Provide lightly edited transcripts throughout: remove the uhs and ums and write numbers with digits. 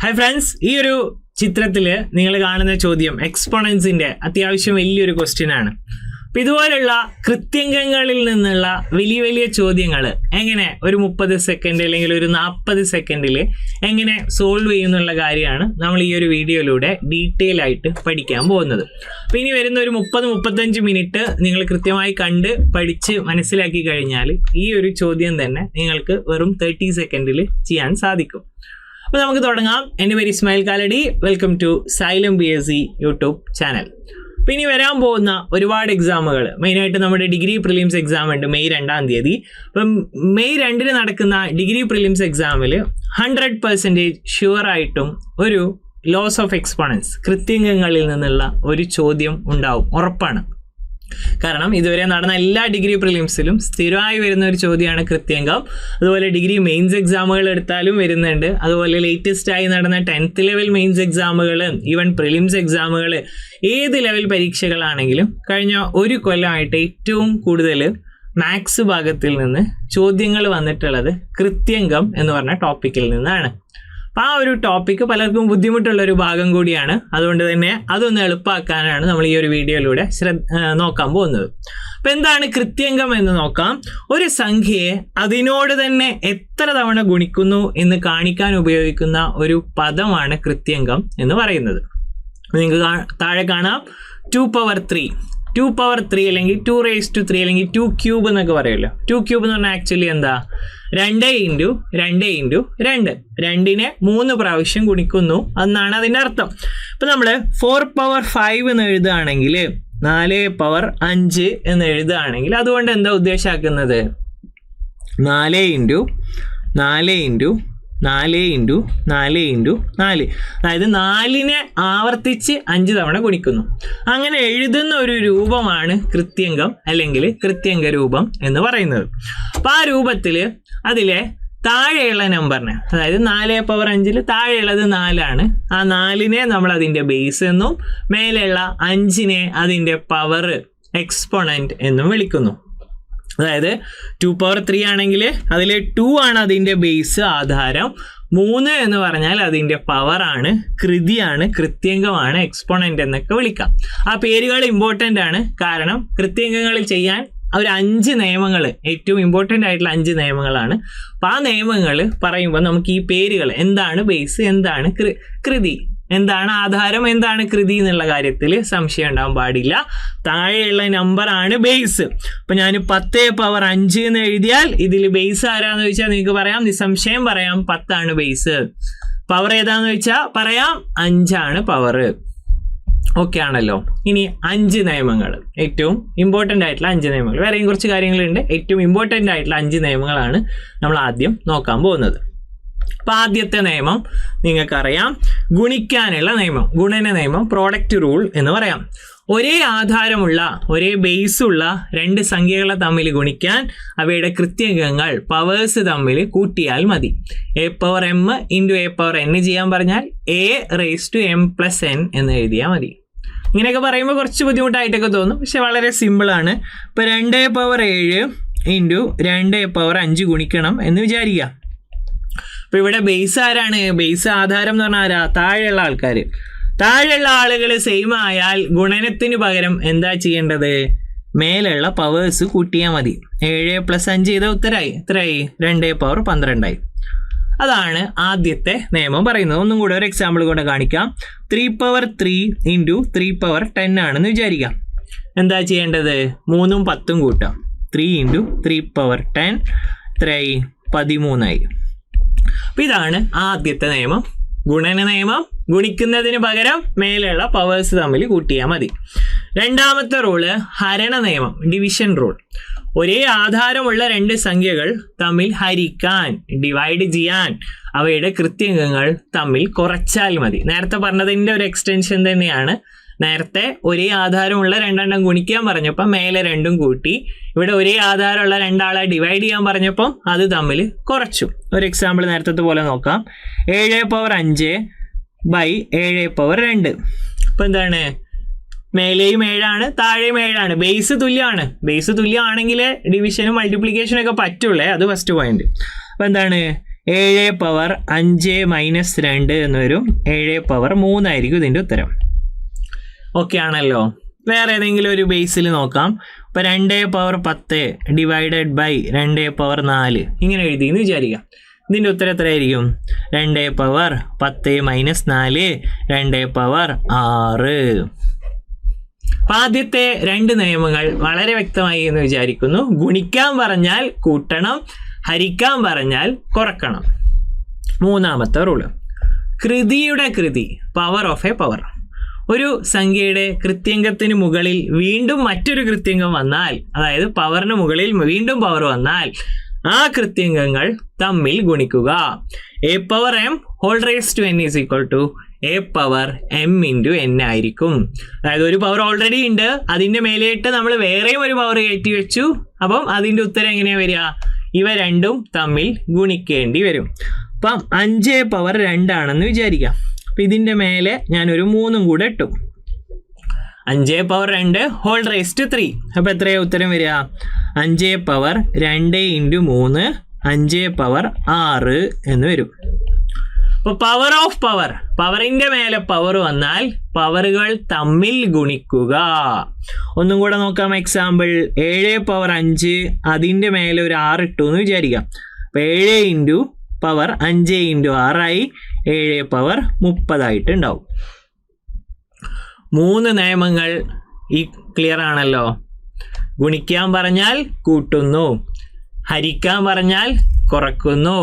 Hi friends, ഈ ഒരു ചിത്രത്തിൽ നിങ്ങൾ കാണുന്ന ചോദ്യം എക്സ്പോണൻസിൻ്റെ അത്യാവശ്യം വലിയൊരു ക്വസ്റ്റ്യൻ ആണ്. അപ്പം ഇതുപോലുള്ള കൃത്യംഗങ്ങളിൽ നിന്നുള്ള വലിയ വലിയ ചോദ്യങ്ങൾ എങ്ങനെ ഒരു 30 സെക്കൻഡ് അല്ലെങ്കിൽ ഒരു 40 സെക്കൻഡിൽ എങ്ങനെ സോൾവ് ചെയ്യുന്നുള്ള കാര്യമാണ് നമ്മൾ ഈ ഒരു വീഡിയോയിലൂടെ ഡീറ്റെയിൽ ആയിട്ട് പഠിക്കാൻ പോകുന്നത്. അപ്പോൾ ഇനി വരുന്ന ഒരു 30-35 മിനിറ്റ് നിങ്ങൾ കൃത്യമായി കണ്ട് പഠിച്ച് മനസ്സിലാക്കി കഴിഞ്ഞാൽ ഈ ഒരു ചോദ്യം തന്നെ നിങ്ങൾക്ക് വെറും 30 സെക്കൻഡിൽ ചെയ്യാൻ സാധിക്കും. അപ്പോൾ നമുക്ക് തുടങ്ങാം. എൻ്റെ പേര് Ismail Kalady. Welcome to Xylem PSC YouTube channel. അപ്പോൾ ഇനി വരാൻ പോകുന്ന ഒരുപാട് എക്സാമുകൾ, മെയിനായിട്ട് നമ്മുടെ ഡിഗ്രി പ്രിലിംസ് എക്സാം ഉണ്ട് മെയ് 2-ാം തീയതി. അപ്പം മെയ് 2-ന് നടക്കുന്ന ഡിഗ്രി പ്രിലിംസ് എക്സാമിൽ 100% ഷുവറായിട്ടും ഒരു ലോസ് ഓഫ് എക്സ്പോണൻസ്, കൃത്യംഗങ്ങളിൽ നിന്നുള്ള ഒരു ചോദ്യം ഉണ്ടാവും, ഉറപ്പാണ്. കാരണം ഇതുവരെ നടന്ന എല്ലാ ഡിഗ്രി പ്രിലിംസിലും സ്ഥിരമായി വരുന്ന ഒരു ചോദ്യമാണ് കൃത്യംഗം. അതുപോലെ ഡിഗ്രി മെയിൻസ് എക്സാമുകൾ എടുത്താലും വരുന്നുണ്ട്. അതുപോലെ ലേറ്റസ്റ്റ് ആയി നടന്ന 10th ലെവൽ മെയിൻസ് എക്സാമുകൾ, ഈവൻ പ്രിലിംസ് എക്സാമുകൾ, ഏത് ലെവൽ പരീക്ഷകളാണെങ്കിലും കഴിഞ്ഞ ഒരു കൊല്ലമായിട്ട് ഏറ്റവും കൂടുതൽ മാത്സ് ഭാഗത്തിൽ നിന്ന് ചോദ്യങ്ങൾ വന്നിട്ടുള്ളത് കൃത്യംഗം എന്ന് പറഞ്ഞ ടോപ്പിക്കിൽ നിന്നാണ്. അപ്പോൾ ആ ഒരു ടോപ്പിക്ക് പലർക്കും ബുദ്ധിമുട്ടുള്ളൊരു ഭാഗം കൂടിയാണ്. അതുകൊണ്ട് തന്നെ അതൊന്ന് എളുപ്പമാക്കാനാണ് നമ്മൾ ഈ ഒരു വീഡിയോയിലൂടെ നോക്കാൻ പോകുന്നത്. അപ്പോൾ എന്താണ് കൃത്യംഗം എന്ന് നോക്കാം. ഒരു സംഖ്യയെ അതിനോട് തന്നെ എത്ര തവണ ഗുണിക്കുന്നു എന്ന് കാണിക്കാൻ ഉപയോഗിക്കുന്ന ഒരു പദമാണ് കൃത്യംഗം എന്ന് പറയുന്നത്. നിങ്ങൾക്ക് താഴെ കാണാം 2 അല്ലെങ്കിൽ 2⁻³ അല്ലെങ്കിൽ 2 ക്യൂബ് എന്നൊക്കെ പറയുമല്ലോ. 2 ക്യൂബ് എന്ന് പറഞ്ഞാൽ ആക്ച്വലി എന്താ? 2 × 2 2നെ 3 പ്രാവശ്യം ഗുണിക്കുന്നു എന്നാണ് അതിൻ്റെ അർത്ഥം. ഇപ്പം നമ്മൾ 4⁻5 എന്ന് എഴുതുകയാണെങ്കിൽ 4⁻5 എന്ന് എഴുതുകയാണെങ്കിൽ അതുകൊണ്ട് എന്താ ഉദ്ദേശമാക്കുന്നത്? 4 × 4 × 4 × 4 × 4, അതായത് 4നെ ആവർത്തിച്ച് 5 തവണ ഗുണിക്കുന്നു. അങ്ങനെ എഴുതുന്ന ഒരു രൂപമാണ് കൃത്യംഗം അല്ലെങ്കിൽ കൃത്യംഗ രൂപം എന്ന് പറയുന്നത്. അപ്പം ആ രൂപത്തിൽ അതിലെ താഴെയുള്ള നമ്പറിനെ, അതായത് 4⁻5 താഴെയുള്ളത് 4 ആ 4നെ നമ്മൾ അതിൻ്റെ ബേസ് എന്നും മേലെയുള്ള 5നെ അതിൻ്റെ പവർ എക്സ്പോണൻറ്റ് എന്നും വിളിക്കുന്നു. അതായത് 2⁻3 ആണെങ്കിൽ അതിൽ 2 ആണ് അതിൻ്റെ ബേസ്, ആധാരം. 3 എന്ന് പറഞ്ഞാൽ അതിൻ്റെ പവറാണ്, കൃതിയാണ്, കൃത്യംഗമാണ്, എക്സ്പോണൻ്റ് എന്നൊക്കെ വിളിക്കാം. ആ പേരുകൾ ഇമ്പോർട്ടൻ്റ് ആണ്. കാരണം കൃത്യംഗങ്ങളിൽ ചെയ്യാൻ ഒരു 5 നിയമങ്ങൾ, ഏറ്റവും ഇമ്പോർട്ടൻ്റ് ആയിട്ടുള്ള 5 നിയമങ്ങളാണ്. അപ്പോൾ ആ നിയമങ്ങൾ പറയുമ്പോൾ നമുക്ക് ഈ പേരുകൾ, എന്താണ് ബേസ്, എന്താണ് കൃതി, എന്താണ് ആധാരം, എന്താണ് കൃതി എന്നുള്ള കാര്യത്തിൽ സംശയം ഉണ്ടാവാൻ പാടില്ല. താഴെയുള്ള നമ്പറാണ് ബേസ്. അപ്പം ഞാൻ 10⁻5 എന്ന് എഴുതിയാൽ ഇതിൽ ബേസ് ആരാന്ന് ചോദിച്ചാൽ നിങ്ങൾക്ക് പറയാം, നിസ്സംശയം പറയാം 10 ആണ് ബേസ്. പവർ ഏതാന്ന് ചോദിച്ചാൽ പറയാം 5 ആണ് പവർ. ഓക്കെ ആണല്ലോ. ഇനി 5 നിയമങ്ങൾ, ഏറ്റവും ഇമ്പോർട്ടൻ്റ് ആയിട്ടുള്ള 5 നിയമങ്ങൾ. വേറെയും കുറച്ച് കാര്യങ്ങളുണ്ട്. ഏറ്റവും ഇമ്പോർട്ടൻ്റ് ആയിട്ടുള്ള 5 നിയമങ്ങളാണ് നമ്മൾ ആദ്യം നോക്കാൻ പോകുന്നത്. അപ്പം ആദ്യത്തെ നിയമം നിങ്ങൾക്കറിയാം, ഗുണിക്കാനുള്ള നിയമം, ഗുണന നിയമം, പ്രോഡക്റ്റ് റൂൾ എന്ന് പറയാം. ഒരേ ആധാരമുള്ള, ഒരേ ബേസുള്ള 2 സംഖ്യകളെ തമ്മിൽ ഗുണിക്കാൻ അവയുടെ കൃത്യംഗങ്ങൾ, പവേഴ്സ് തമ്മിൽ കൂട്ടിയാൽ മതി. a⁻m × a⁻n ചെയ്യാൻ പറഞ്ഞാൽ a⁻m+n എന്ന് എഴുതിയാൽ മതി. ഇങ്ങനെയൊക്കെ പറയുമ്പോൾ കുറച്ച് ബുദ്ധിമുട്ടായിട്ടൊക്കെ തോന്നും, പക്ഷെ വളരെ സിമ്പിളാണ്. ഇപ്പോൾ 2⁻7 × 2⁻5 ഗുണിക്കണം എന്ന് വിചാരിക്കുക. അപ്പോൾ ഇവിടെ ബേസ് ആരാണ്? ബേസ് ആധാരം എന്ന് പറഞ്ഞാൽ ആരാ? താഴെയുള്ള ആൾക്കാർ. താഴെയുള്ള ആളുകൾ സെയിം ആയാൽ ഗുണനത്തിന് പകരം എന്താ ചെയ്യേണ്ടത്? മേലുള്ള പവേഴ്സ് കൂട്ടിയാൽ മതി. 7+5 ചെയ്ത ഉത്തരമായി. എത്രയായി? 2⁻12ആയി. അതാണ് ആദ്യത്തെ നിയമം പറയുന്നത്. ഒന്നും കൂടെ ഒരു എക്സാമ്പിൾ കൊണ്ട് കാണിക്കാം. 3⁻3 × 3⁻10 ആണെന്ന് വിചാരിക്കാം. എന്താ ചെയ്യേണ്ടത്? 3ഉം 10ഉം കൂട്ടാം. 3 × 3⁻10 എത്രയായി? 13ആയി. അപ്പം ഇതാണ് ആദ്യത്തെ നിയമം, ഗുണന നിയമം. ഗുണിക്കുന്നതിന് പകരം മേലെയുള്ള പവേഴ്സ് തമ്മിൽ കൂട്ടിയാൽ മതി. രണ്ടാമത്തെ റൂള് ഹരണ നിയമം, ഡിവിഷൻ റൂൾ. ഒരേ ആധാരമുള്ള 2 സംഖ്യകൾ തമ്മിൽ ഹരിക്കാൻ, ഡിവൈഡ് ചെയ്യാൻ അവയുടെ കൃത്യംഗങ്ങൾ തമ്മിൽ കുറച്ചാൽ മതി. നേരത്തെ പറഞ്ഞതിൻ്റെ ഒരു എക്സ്റ്റൻഷൻ തന്നെയാണ്. നേരത്തെ ഒരേ ആധാരമുള്ള 2 ഗുണിക്കാൻ പറഞ്ഞപ്പോൾ മേലെ 2ഉം കൂട്ടി. ഇവിടെ ഒരേ ആധാരമുള്ള 2 ആളെ ഡിവൈഡ് ചെയ്യാൻ പറഞ്ഞപ്പം അത് തമ്മിൽ കുറച്ചു. ഒരു എക്സാമ്പിൾ നേരത്തെ പോലെ നോക്കാം. 7⁻5 / 7⁻2. അപ്പോൾ എന്താണ്? മേലെയും 7 താഴെയും 7. ബേസ് തുല്യമാണ്. ബേസ് തുല്യമാണെങ്കിൽ ഡിവിഷനും മൾട്ടിപ്ലിക്കേഷനും ഒക്കെ പറ്റുള്ളേ. അത് ഫസ്റ്റ് പോയിന്റ്. അപ്പോൾ എന്താണ്? 7 പവർ 5 മൈനസ് 2 എന്ന് വരും. 7 പവർ 3 ആയിരിക്കും ഇതിൻ്റെ ഉത്തരം. ഓക്കെ ആണല്ലോ. വേറെ ഏതെങ്കിലും ഒരു ബേസിൽ നോക്കാം. ഇപ്പോൾ 2 പവർ 10 ഡിവൈഡഡ് ബൈ 2 പവർ 4 ഇങ്ങനെ എഴുതിയെന്ന് വിചാരിക്കാം. ഇതിൻ്റെ ഉത്തരം എത്രയായിരിക്കും? 2 പവർ 10 മൈനസ് 4 2 പവർ 6. അപ്പം ആദ്യത്തെ 2 നിയമങ്ങൾ വളരെ വ്യക്തമായി എന്ന് വിചാരിക്കുന്നു. ഗുണിക്കാൻ പറഞ്ഞാൽ കൂട്ടണം, ഹരിക്കാൻ പറഞ്ഞാൽ കുറക്കണം. മൂന്നാമത്തെ റൂള്, കൃതിയുടെ കൃതി, പവർ ഓഫ് എ പവർ. ഒരു സംഖ്യയുടെ കൃത്യംഗത്തിന് മുകളിൽ വീണ്ടും മറ്റൊരു കൃത്യംഗം വന്നാൽ, അതായത് പവറിന് മുകളിൽ വീണ്ടും പവർ വന്നാൽ ആ കൃത്യംഗങ്ങൾ തമ്മിൽ ഗുണിക്കുക. A power m whole raise to n is equal to a power m into n ആയിരിക്കും. അതായത് ഒരു പവർ ഓൾറെഡി ഉണ്ട്, അതിൻ്റെ മേലെയിട്ട് നമ്മൾ വേറെയും ഒരു പവർ കയറ്റി വെച്ചു. അപ്പം അതിൻ്റെ ഉത്തരം എങ്ങനെയാണ് വരിക? ഇവ രണ്ടും തമ്മിൽ ഗുണിക്കേണ്ടി വരും. അപ്പം 5 പവർ 2 ആണെന്ന് വിചാരിക്കാം. അപ്പം ഇതിൻ്റെ മേലെ ഞാനൊരു 3 കൂടെ ഇട്ടു. 5 പവർ 2 ഹോൾ റേസ് ടു 3. അപ്പോൾ എത്രയാണ് ഉത്തരം വരിക? 5 പവർ 2 ഇൻറ്റു 3 5 പവർ 6 എന്ന് വരും. അപ്പോൾ പവർ ഓഫ് പവർ, പവറിൻ്റെ മേലെ പവർ വന്നാൽ പവറുകൾ തമ്മിൽ ഗുണിക്കുക. ഒന്നും കൂടെ നോക്കാം. എക്സാമ്പിൾ 7 പവർ 5 അതിൻ്റെ മേലെ ഒരു 6 ഇട്ടു എന്ന് വിചാരിക്കാം. അപ്പോൾ 7 ഇൻറ്റു പവർ 5 ഇൻറ്റു 6 ആയി 7 പവർ 30 ആയിട്ടുണ്ടാവും. 3 നിയമങ്ങൾ ഈ ക്ലിയർ ആണല്ലോ. ഗുണിക്കാൻ പറഞ്ഞാൽ കൂട്ടുന്നു, ഹരിക്കാൻ പറഞ്ഞാൽ കുറക്കുന്നു,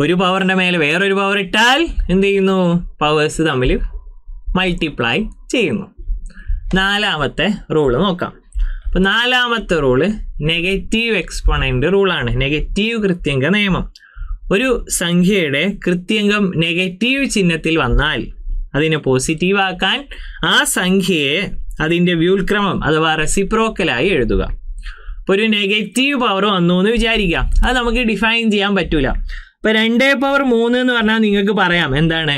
ഒരു പവറിൻ്റെ മേലെ വേറൊരു പവർ ഇട്ടാൽ എന്ത് ചെയ്യുന്നു? പവേഴ്സ് തമ്മിൽ മൾട്ടിപ്ലൈ ചെയ്യുന്നു. 4ാമത്തെ റൂള് നോക്കാം. അപ്പോൾ 4ാമത്തെ റൂള് നെഗറ്റീവ് എക്സ്പോണൻ്റ് റൂളാണ്, നെഗറ്റീവ് കൃത്യംഗ നിയമം. ഒരു സംഖ്യയുടെ കൃത്യംഗം നെഗറ്റീവ് ചിഹ്നത്തിൽ വന്നാൽ അതിനെ പോസിറ്റീവ് ആക്കാൻ ആ സംഖ്യയെ അതിൻ്റെ വ്യുൽക്രമം അഥവാ റെസിപ്രോക്കലായി എഴുതുക. ഇപ്പോൾ ഒരു നെഗറ്റീവ് പവർ വന്നു എന്ന് വിചാരിക്കാം. അത് നമുക്ക് ഡിഫൈൻ ചെയ്യാൻ പറ്റൂല. ഇപ്പോൾ 2 പവർ 3 എന്ന് പറഞ്ഞാൽ നിങ്ങൾക്ക് പറയാം എന്താണ്?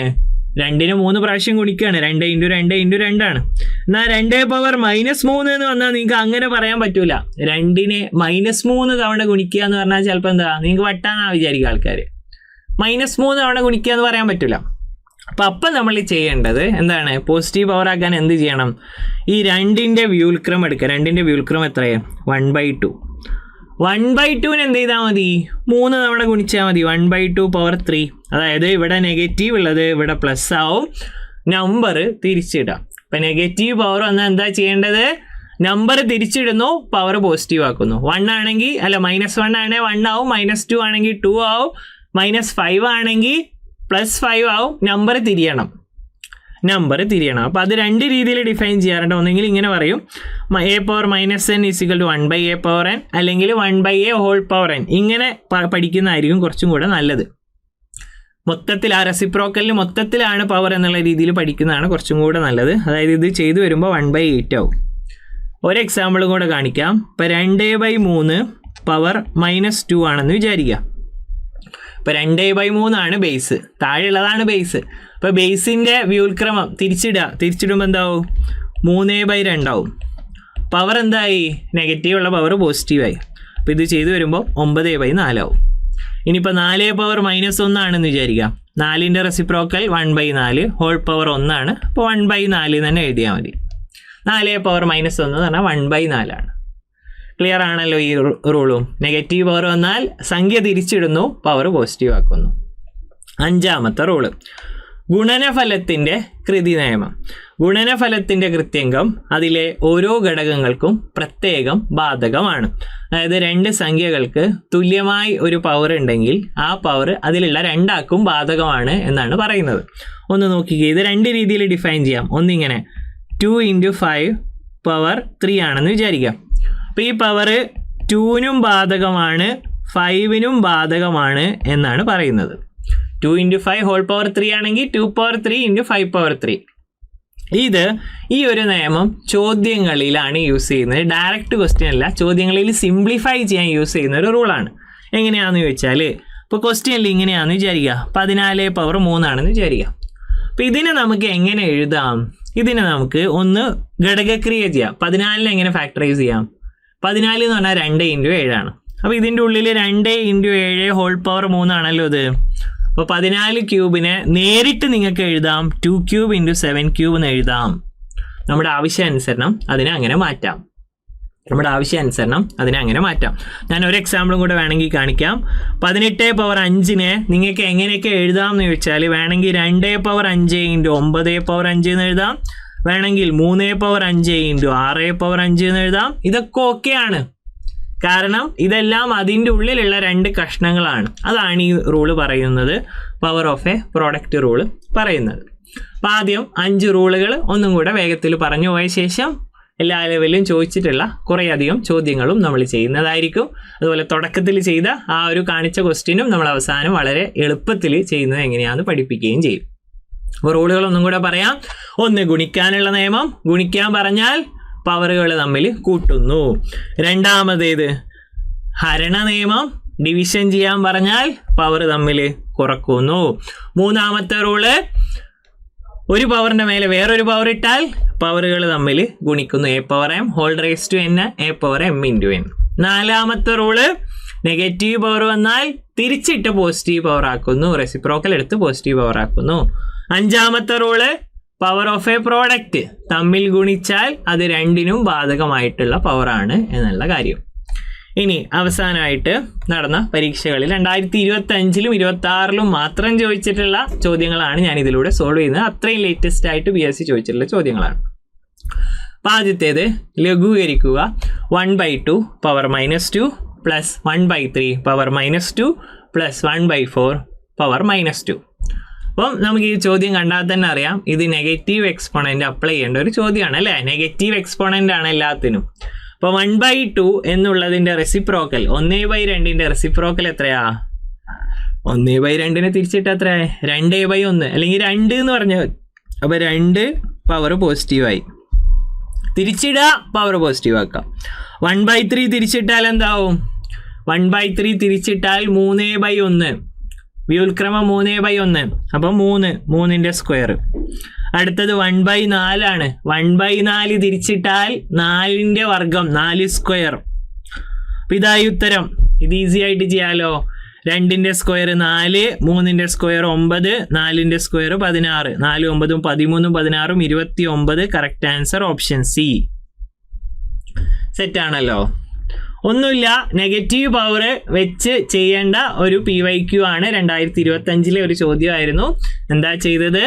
2നെ 3 പ്രാവശ്യം ഗുണിക്കുകയാണ്. 2 ഇൻറ്റു 2 ഇൻറ്റു 2 ആണ്. എന്നാൽ 2 പവർ -3 എന്ന് പറഞ്ഞാൽ നിങ്ങൾക്ക് അങ്ങനെ പറയാൻ പറ്റൂല. 2നെ -3 തവണ ഗുണിക്കുക എന്ന് പറഞ്ഞാൽ ചിലപ്പോൾ എന്താ നിങ്ങൾക്ക് വട്ടാന്നാ വിചാരിക്കുക ആൾക്കാർ. -3 തവണ ഗുണിക്കുക എന്ന് പറയാൻ പറ്റില്ല. അപ്പം നമ്മൾ ചെയ്യേണ്ടത് എന്താണ്? പോസിറ്റീവ് പവർ ആക്കാൻ എന്ത് ചെയ്യണം? ഈ 2ൻ്റെ വ്യുൽക്രമം എടുക്കുക. 2ൻ്റെ വ്യുൽക്രമം എത്രയാണ്? 1/2. 1/2ന് എന്ത് ചെയ്താൽ മതി? 3 തവണ ഗുണിച്ചാൽ മതി. 1/2 പവർ 3. അതായത് ഇവിടെ നെഗറ്റീവ് ഉള്ളത് ഇവിടെ പ്ലസ് ആവും. നമ്പർ തിരിച്ചിടാം. ഇപ്പം നെഗറ്റീവ് പവർ വന്നാൽ എന്താ ചെയ്യേണ്ടത്? നമ്പർ തിരിച്ചിടുന്നു, പവർ പോസിറ്റീവ് ആക്കുന്നു. 1 ആണെങ്കിൽ -1 ആണെങ്കിൽ 1 ആവും, -2 ആണെങ്കിൽ 2 ആവും, -5 ആണെങ്കിൽ +5 ആവും. നമ്പർ തിരിയണം. അപ്പോൾ അത് 2 രീതിയിൽ ഡിഫൈൻ ചെയ്യാറുണ്ട്. ഒന്നെങ്കിൽ ഇങ്ങനെ പറയും, a power -n = 1/a power n, അല്ലെങ്കിൽ 1/a ഹോൾ പവർ n. ഇങ്ങനെ പഠിക്കുന്നതായിരിക്കും കുറച്ചും കൂടെ നല്ലത്. മൊത്തത്തിൽ ആ റെസിപ്രോക്കലിന് മൊത്തത്തിലാണ് പവർ എന്നുള്ള രീതിയിൽ പഠിക്കുന്നതാണ് കുറച്ചും കൂടെ നല്ലത്. അതായത് ഇത് ചെയ്തു വരുമ്പോൾ 1/8 ആവും. ഒരു എക്സാമ്പിൾ കൂടെ കാണിക്കാം. ഇപ്പോൾ 2/3 പവർ -2 ആണെന്ന് വിചാരിക്കാം. ഇപ്പോൾ 2/3 ആണ് ബേസ്, താഴെയുള്ളതാണ് ബേസ്. ഇപ്പോൾ ബേസിൻ്റെ വ്യുൽക്രമം തിരിച്ചിടുമ്പോൾ എന്താവും? 3/2 ആവും. പവർ എന്തായി? നെഗറ്റീവ് ഉള്ള പവർ പോസിറ്റീവായി. അപ്പോൾ ഇത് ചെയ്തു വരുമ്പോൾ 9/4 ആവും. ഇനിയിപ്പോൾ 4 പവർ -1 ആണെന്ന് വിചാരിക്കാം. 4ൻ്റെ റെസിപ്രോക്കൽ 1/4 ഹോൾ പവർ 1 ആണ്. അപ്പോൾ 1/4 തന്നെ എഴുതിയാൽ മതി. 4 പവർ -1 എന്ന് പറഞ്ഞാൽ 1/4 ആണ്. ക്ലിയർ ആണല്ലോ ഈ റൂളും? നെഗറ്റീവ് പവർ വന്നാൽ സംഖ്യ തിരിച്ചിടുന്നു, പവർ പോസിറ്റീവ് ആക്കുന്നു. 5ാമത്തെ റൂള് ഗുണനഫലത്തിൻ്റെ കൃതി നിയമം. ഗുണനഫലത്തിൻ്റെ കൃത്യംഗം അതിലെ ഓരോ ഘടകങ്ങൾക്കും പ്രത്യേകം ബാധകമാണ്. അതായത് 2 സംഖ്യകൾക്ക് തുല്യമായി ഒരു പവർ ഉണ്ടെങ്കിൽ ആ പവർ അതിലുള്ള 2 ആൾക്കും ബാധകമാണ് എന്നാണ് പറയുന്നത്. ഒന്ന് നോക്കിക്കേ, ഇത് 2 രീതിയിൽ ഡിഫൈൻ ചെയ്യാം. ഒന്നിങ്ങനെ 2 × 5 പവർ 3 ആണെന്ന് വിചാരിക്കാം. അപ്പോൾ ഈ പവർ 2നും ബാധകമാണ് 5നും ബാധകമാണ് എന്നാണ് പറയുന്നത്. 2 × 5 ഹോൾ പവർ 3 ആണെങ്കിൽ 2 പവർ 3 × 5 പവർ 3. ഈ ഒരു നിയമം ചോദ്യങ്ങളിലാണ് യൂസ് ചെയ്യുന്നത്. ഡയറക്റ്റ് ക്വസ്റ്റ്യൻ അല്ല, ചോദ്യങ്ങളിൽ സിംപ്ലിഫൈ ചെയ്യാൻ യൂസ് ചെയ്യുന്ന ഒരു റൂളാണ്. എങ്ങനെയാണെന്ന് ചോദിച്ചാൽ, ഇപ്പോൾ ക്വസ്റ്റ്യനിൽ ഇങ്ങനെയാണെന്ന് വിചാരിക്കുക. 14 പവർ 3 ആണെന്ന് വിചാരിക്കുക. അപ്പോൾ ഇതിനെ നമുക്ക് എങ്ങനെ എഴുതാം? ഇതിനെ നമുക്ക് ഒന്ന് ഘടകക്രിയ ചെയ്യാം. 14നെ എങ്ങനെ ഫാക്ടറൈസ് ചെയ്യാം? 14 എന്ന് പറഞ്ഞാൽ 2 × 7 ആണ്. അപ്പോൾ ഇതിൻ്റെ ഉള്ളിൽ 2 × 7 ഹോൾ പവർ 3 ആണല്ലോ ഇത്. അപ്പോൾ 14 ക്യൂബിനെ നേരിട്ട് നിങ്ങൾക്ക് എഴുതാം 2 ക്യൂബ് × 7 ക്യൂബ് എന്ന് എഴുതാം. നമ്മുടെ ആവശ്യാനുസരണം അതിനെ അങ്ങനെ മാറ്റാം. ഞാൻ ഒരു എക്സാമ്പിളും കൂടെ വേണമെങ്കിൽ കാണിക്കാം. 18 പവർ 5 നിങ്ങൾക്ക് എങ്ങനെയൊക്കെ എഴുതാം എന്ന് ചോദിച്ചാൽ വേണമെങ്കിൽ 2 പവർ 5 × 9 പവർ 5 എന്ന് എഴുതാം, വേണമെങ്കിൽ 3 പവർ 5 × 6 പവർ 5 എന്ന് എഴുതാം. ഇതൊക്കെ ഓക്കെയാണ്, കാരണം ഇതെല്ലാം അതിൻ്റെ ഉള്ളിലുള്ള 2 കഷ്ണങ്ങളാണ്. അതാണ് ഈ റൂള് പറയുന്നത്, power of a product rule പറയുന്നത്. അപ്പം ആദ്യം 5 റൂളുകൾ ഒന്നും കൂടെ വേഗത്തിൽ പറഞ്ഞു പോയ ശേഷം എല്ലാ ലെവലിലും ചോദിച്ചിട്ടുള്ള കുറേയധികം ചോദ്യങ്ങളും നമ്മൾ ചെയ്യുന്നതായിരിക്കും. അതുപോലെ തുടക്കത്തിൽ ചെയ്ത ആ ഒരു കാണിച്ച ക്വസ്റ്റ്യനും നമ്മൾ അവസാനം വളരെ എളുപ്പത്തിൽ ചെയ്യുന്നത് എങ്ങനെയാണെന്ന് പഠിപ്പിക്കുകയും ചെയ്യും. അപ്പോൾ റൂളുകൾ ഒന്നും കൂടെ പറയാം. 1, ഗുണിക്കാനുള്ള നിയമം. ഗുണിക്കാൻ പറഞ്ഞാൽ പവറുകൾ തമ്മിൽ കൂട്ടുന്നു. 2, ഹരണ നിയമം. ഡിവിഷൻ ചെയ്യാൻ പറഞ്ഞാൽ പവർ തമ്മിൽ കുറക്കുന്നു. 3 റൂള്, ഒരു പവറിൻ്റെ മേലെ വേറൊരു പവർ ഇട്ടാൽ പവറുകൾ തമ്മിൽ ഗുണിക്കുന്നു. a power m whole raise to n, a power m × n. 4 rule, negative power വന്നാൽ തിരിച്ചിട്ട് പോസിറ്റീവ് പവർ ആക്കുന്നു, റെസിപ്രോക്കൽ എടുത്ത് പോസിറ്റീവ് പവർ ആക്കുന്നു. 5 rule, power of a product തമ്മിൽ ഗുണിച്ചാൽ അത് രണ്ടിനും ബാധകമായിട്ടുള്ള പവറാണ് എന്നുള്ള കാര്യം. ഇനി അവസാനമായിട്ട് നടന്ന പരീക്ഷകളിൽ 2025-ലും 2026-ലും മാത്രം ചോദിച്ചിട്ടുള്ള ചോദ്യങ്ങളാണ് ഞാൻ ഇതിലൂടെ സോൾവ് ചെയ്യുന്നത്. അത്രയും ലേറ്റസ്റ്റ് ആയിട്ട് PSC ചോദിച്ചിട്ടുള്ള ചോദ്യങ്ങളാണ്. അപ്പോൾ ആദ്യത്തേത് ലഘൂകരിക്കുക. 1/2 power -2 plus 1/3 power -2 plus 1/4 power -2. അപ്പം നമുക്ക് ഈ ചോദ്യം കണ്ടാൽ തന്നെ അറിയാം ഇത് നെഗറ്റീവ് എക്സ്പോണൻ്റ് അപ്ലൈ ചെയ്യേണ്ട ഒരു ചോദ്യമാണ് അല്ലേ. നെഗറ്റീവ് എക്സ്പോണൻ്റ് ആണ് എല്ലാത്തിനും. അപ്പോൾ 1/2 എന്നുള്ളതിൻ്റെ റെസിപ്രോക്കൽ 1/2ൻ്റെ റെസിപ്രോക്കൽ എത്രയാ? 1/2 തിരിച്ചിട്ട് എത്രയായി? 2/1 അല്ലെങ്കിൽ 2 എന്ന് പറഞ്ഞാൽ. അപ്പോൾ 2 പവർ പോസിറ്റീവായി, തിരിച്ചിടുക പവർ പോസിറ്റീവ് ആക്കാം. 1/3 തിരിച്ചിട്ടാൽ എന്താവും? 1/3 തിരിച്ചിട്ടാൽ 3/1, വ്യുൽക്രമം 3/1. അപ്പം 3ൻ്റെ സ്ക്വയർ. അടുത്തത് 1/4 ആണ്. 1/4 തിരിച്ചിട്ടാൽ 4ൻ്റെ വർഗം, 4 സ്ക്വയർ. അപ്പം ഇതായി ഉത്തരം. ഇത് ഈസി ആയിട്ട് ചെയ്യാലോ. 2ൻ്റെ സ്ക്വയർ 4, 3ൻ്റെ സ്ക്വയർ 9, 4ൻ്റെ square 16. 4, 9, 13, 16, 29. Correct answer option C. സെറ്റാണല്ലോ. ഒന്നുമില്ല, നെഗറ്റീവ് പവർ വെച്ച് ചെയ്യേണ്ട ഒരു PYQ ആണ്. 2025-ലെ ഒരു ചോദ്യമായിരുന്നു. എന്താ ചെയ്തത്?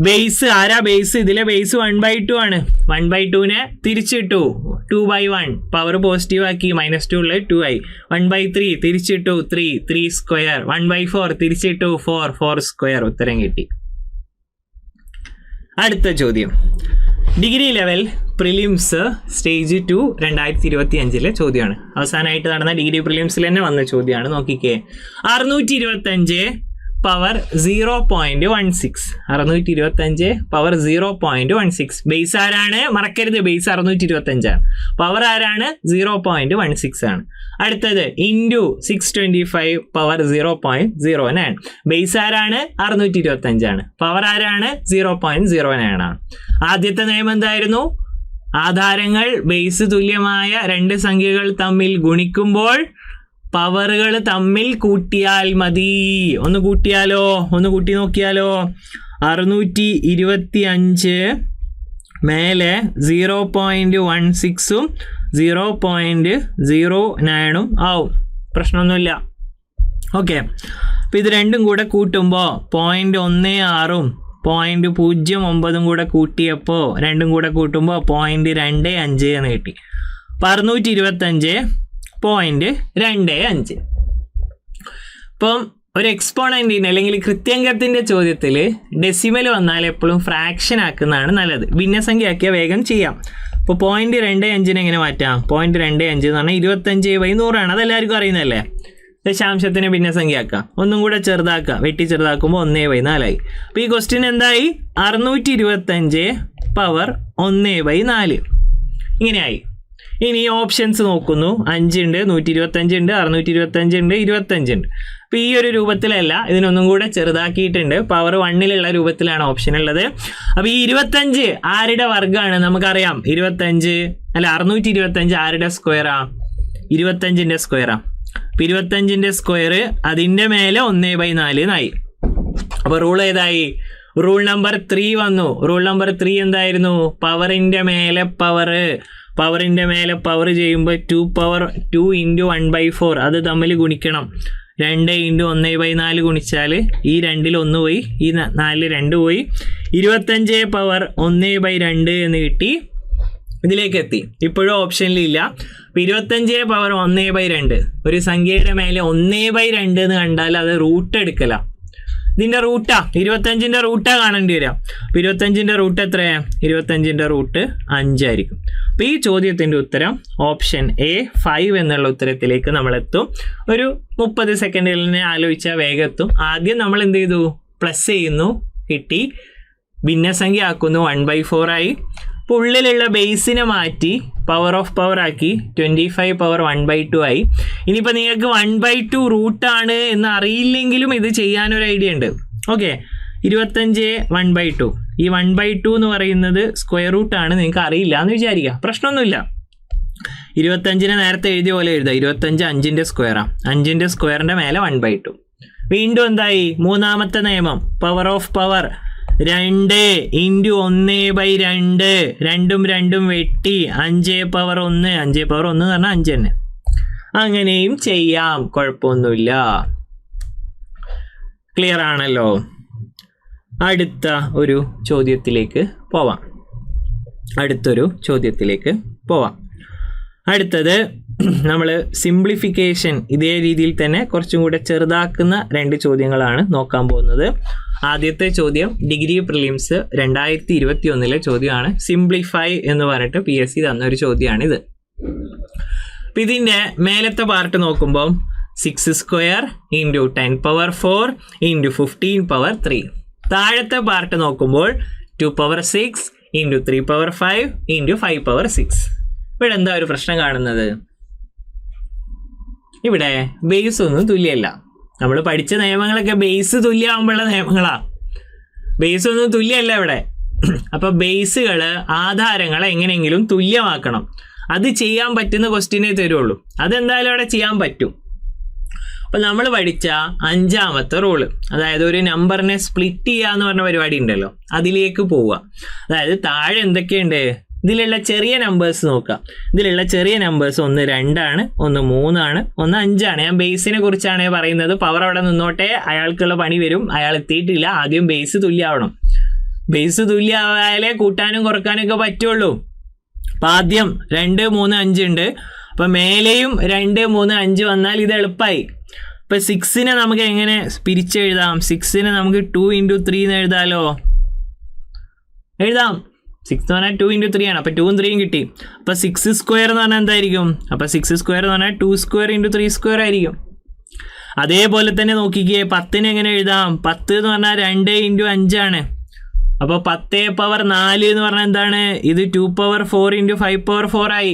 ബേസ് ആരാ? ബേസ് ഇതിലെ ബേസ് 1/2 ആണ്. 1/2നെ തിരിച്ചിട്ടു 2/1 പവർ പോസിറ്റീവ് ആക്കി, -2 ഉള്ളത് 2 ആയി. 1/3 തിരിച്ചിട്ടു 3 സ്ക്വയർ. 1/4 തിരിച്ചിട്ടു 4 സ്ക്വയർ. ഉത്തരം കിട്ടി. അടുത്ത ചോദ്യം ഡിഗ്രി ലെവൽ പ്രിലിംസ് സ്റ്റേജ് 2 2025-ലെ ചോദ്യമാണ്. അവസാനമായിട്ട് നടന്ന ഡിഗ്രി പ്രിലിംസിൽ തന്നെ വന്ന ചോദ്യമാണ്. നോക്കിക്കേ, 625 പവർ 0.16. 625 പവർ 0.16. ബേസ് ആരാണ്? മറക്കരുത്, ബേസ് 625 ആണ്. പവർ ആരാണ്? 0.16 ആണ്. അടുത്തത് ഇൻറ്റു 625 പവർ 0.09. ബേസ് ആരാണ്? 625 ആണ്. പവർ ആരാണ്? 0.09 ആണ്. ആദ്യത്തെ നിയമം എന്തായിരുന്നു? ആധാരങ്ങൾ ബേസ് തുല്യമായ 2 സംഖ്യകൾ തമ്മിൽ ഗുണിക്കുമ്പോൾ പവറുകൾ തമ്മിൽ കൂട്ടിയാൽ മതി. ഒന്ന് കൂട്ടിയാലോ? ഒന്ന് കൂട്ടി നോക്കിയാലോ? 625 മേലെ 0.16ഉം 0.09ഉം ആവും. പ്രശ്നമൊന്നുമില്ല. ഓക്കെ. അപ്പോൾ ഇത് രണ്ടും കൂടെ കൂട്ടുമ്പോൾ 0.16ഉം 0.09ഉം കൂടെ കൂട്ടിയപ്പോൾ രണ്ടും കൂടെ കൂട്ടുമ്പോൾ 0.25 എന്ന് കിട്ടി. അപ്പോൾ 625.25. ഇപ്പം ഒരു എക്സ്പോണൻറ്റിന് അല്ലെങ്കിൽ കൃത്യംഗത്തിൻ്റെ ചോദ്യത്തിൽ ഡെസിമൽ വന്നാൽ എപ്പോഴും ഫ്രാക്ഷൻ ആക്കുന്നതാണ് നല്ലത്. ഭിന്നസംഖ്യ ആക്കിയാൽ വേഗം ചെയ്യാം. ഇപ്പോൾ 0.25 എങ്ങനെ മാറ്റാം? 0.25 എന്ന് പറഞ്ഞാൽ 25/100 ആണ്. അതെല്ലാവർക്കും അറിയുന്നതല്ലേ. ദശാംശത്തിന് ഭിന്നസംഖ്യ ആക്കാം. ഒന്നും കൂടെ ചെറുതാക്കാം. വെട്ടി ചെറുതാക്കുമ്പോൾ 1/4 അപ്പോൾ ഈ ക്വസ്റ്റ്യൻ എന്തായി? 625 പവർ 1/4 ഇങ്ങനെയായി. ഇനി ഓപ്ഷൻസ് നോക്കുന്നു. 5 ഉണ്ട്, 125 ഉണ്ട്, 625 ഉണ്ട്, 25 ഉണ്ട്. അപ്പോൾ ഈ ഒരു രൂപത്തിലല്ല, ഇതിനൊന്നും കൂടെ ചെറുതാക്കിയിട്ടുണ്ട്. പവർ 1ലുള്ള രൂപത്തിലാണ് ഓപ്ഷൻ ഉള്ളത്. അപ്പോൾ ഈ 25 ആരുടെ വർഗ്ഗമാണ്? നമുക്കറിയാം 625 ആരുടെ സ്ക്വയറാ? 25ൻ്റെ സ്ക്വയറാണ്. അപ്പം 25ൻ്റെ സ്ക്വയർ അതിൻ്റെ മേലെ 1/4 എന്നായി. അപ്പോൾ റൂൾ ഏതായി? റൂൾ നമ്പർ 3 വന്നു. റൂൾ നമ്പർ 3 എന്തായിരുന്നു? പവറിൻ്റെ മേലെ പവർ ചെയ്യുമ്പോൾ 2 × 1/4 അത് തമ്മിൽ ഗുണിക്കണം. 2 × 1/4 ഗുണിച്ചാൽ ഈ 2ൽ 1 പോയി, ഈ 4 2 പോയി, 25 പവർ 1/2 എന്ന് കിട്ടി. ഇതിലേക്ക് എത്തി. ഇപ്പോഴും ഓപ്ഷനിലില്ല. അപ്പോൾ 25 പവർ 1/2 ഒരു സംഖ്യയുടെ മേലെ 1/2 എന്ന് കണ്ടാൽ അത് റൂട്ട് എടുക്കല. ഇതിൻ്റെ റൂട്ടാ 25ൻ്റെ റൂട്ടാ കാണേണ്ടി വരിക. അപ്പോൾ 25ൻ്റെ റൂട്ട് എത്രയാണ്? 25ൻ്റെ റൂട്ട് 5 ആയിരിക്കും. അപ്പോൾ ഈ ചോദ്യത്തിൻ്റെ ഉത്തരം ഓപ്ഷൻ എ 5 എന്നുള്ള ഉത്തരത്തിലേക്ക് നമ്മളെത്തും. ഒരു 30 സെക്കൻഡിൽ തന്നെ ആലോചിച്ചാൽ വേഗം എത്തും. ആദ്യം നമ്മൾ എന്ത് ചെയ്തു? പ്ലസ് ചെയ്യുന്നു, കിട്ടി. ഭിന്നസംഖ്യ ആക്കുന്നു, 1/4 ആയി. അപ്പോൾ ഉള്ളിലുള്ള ബേസിനെ മാറ്റി പവർ ഓഫ് പവർ ആക്കി 25 പവർ 1/2 ആയി. ഇനിയിപ്പോൾ നിങ്ങൾക്ക് 1/2 റൂട്ടാണ് എന്ന് അറിയില്ലെങ്കിലും ഇത് ചെയ്യാനൊരു ഐഡിയ ഉണ്ട്. ഓക്കെ, 25 1/2 ഈ 1/2 എന്ന് പറയുന്നത് സ്ക്വയർ റൂട്ടാണ്, നിങ്ങൾക്ക് അറിയില്ല എന്ന് വിചാരിക്കുക, പ്രശ്നമൊന്നുമില്ല. 25നെ നേരത്തെ എഴുതിയ പോലെ എഴുതുക. 25 5ൻ്റെ സ്ക്വയറാണ്. 5ൻ്റെ സ്ക്വയറിൻ്റെ മേലെ 1/2. വീണ്ടും എന്തായി? മൂന്നാമത്തെ നിയമം, പവർ ഓഫ് പവർ 2 × 1/2. 2ഉം 2ഉം വെട്ടി 5 പവർ 1. 5 പവർ 1 എന്ന് പറഞ്ഞാൽ 5 തന്നെ. അങ്ങനെയും ചെയ്യാം, കുഴപ്പമൊന്നുമില്ല. ക്ലിയർ ആണല്ലോ? അടുത്ത ഒരു ചോദ്യത്തിലേക്ക് പോവാം. അടുത്തത് നമ്മൾ സിംപ്ലിഫിക്കേഷൻ ഇതേ രീതിയിൽ തന്നെ കുറച്ചും കൂടെ ചെറുതാക്കുന്ന 2 ചോദ്യങ്ങളാണ് നോക്കാൻ പോകുന്നത്. ആദ്യത്തെ ചോദ്യം ഡിഗ്രി പ്രിലിംസ് 2021 ചോദ്യമാണ്. സിംപ്ലിഫൈ എന്ന് പറഞ്ഞിട്ട് PSC തന്നൊരു ചോദ്യമാണിത്. അപ്പം ഇതിൻ്റെ മേലത്തെ പാർട്ട് നോക്കുമ്പോൾ 6² × 10 പവർ 4 × 15 പവർ 3. താഴത്തെ പാർട്ട് നോക്കുമ്പോൾ 2 പവർ 6 × 3 പവർ 5 × 5 പവർ 6. ഇവിടെ എന്താ ഒരു പ്രശ്നം കാണുന്നത്? ഇവിടെ ബേസ് ഒന്നും തുല്യമല്ല. നമ്മൾ പഠിച്ച നിയമങ്ങളൊക്കെ ബേസ് തുല്യമാകുമ്പോഴുള്ള നിയമങ്ങളാണ്. ബേസ് ഒന്നും തുല്യമല്ല ഇവിടെ. അപ്പോൾ ബേസുകൾ ആധാരങ്ങളെ എങ്ങനെയെങ്കിലും തുല്യമാക്കണം. അത് ചെയ്യാൻ പറ്റുന്ന ക്വസ്റ്റ്യനേ തരുള്ളൂ. അതെന്തായാലും അവിടെ ചെയ്യാൻ പറ്റും. അപ്പോൾ നമ്മൾ പഠിച്ച 5ാമത്തെ റൂള്, അതായത് ഒരു നമ്പറിനെ സ്പ്ലിറ്റ് ചെയ്യുക എന്ന് പറഞ്ഞ പരിപാടി ഉണ്ടല്ലോ, അതിലേക്ക് പോവുക. അതായത് താഴെ എന്തൊക്കെയുണ്ട്? ഇതിലുള്ള ചെറിയ നമ്പേഴ്സ് നോക്കാം. ഇതിലുള്ള ചെറിയ നമ്പേഴ്സ് 1 2 ആണ്, 1 3 ആണ്, 1 5 ആണ്. ഞാൻ ബേസിനെ കുറിച്ചാണ് പറയുന്നത്. പവർ അവിടെ നിന്നോട്ടെ, അയാൾക്കുള്ള പണി വരും. അയാൾ എത്തിയിട്ടില്ല. ആദ്യം ബേസ് തുല്യമാവണം. ബേസ് തുല്യമായാലേ കൂട്ടാനും കുറക്കാനും ഒക്കെ പറ്റുള്ളൂ. അപ്പം ആദ്യം 2 3 5 ഉണ്ട്. അപ്പം മേലെയും 2 3 5 വന്നാൽ ഇത് എളുപ്പമായി. ഇപ്പം 6നെ നമുക്ക് എങ്ങനെ പിരിച്ചെഴുതാം? 6നെ നമുക്ക് 2 × 3 എന്ന് എഴുതാമല്ലോ. എഴുതാം. 6 എന്ന് പറഞ്ഞാൽ 2 × 3 ആണ്. അപ്പോൾ 2ഉം 3ഉം കിട്ടി. അപ്പോൾ 6² എന്ന് പറഞ്ഞാൽ എന്തായിരിക്കും? അപ്പോൾ 6² എന്ന് പറഞ്ഞാൽ 2² × 3² ആയിരിക്കും. അതേപോലെ തന്നെ നോക്കിക്കേ, 10നെ എങ്ങനെ എഴുതാം? 10 എന്ന് പറഞ്ഞാൽ 2 × 5 ആണ്. അപ്പോൾ 10 പവർ 4 എന്ന് പറഞ്ഞാൽ എന്താണ്? ഇത് 2 പവർ 4 × 5 പവർ 4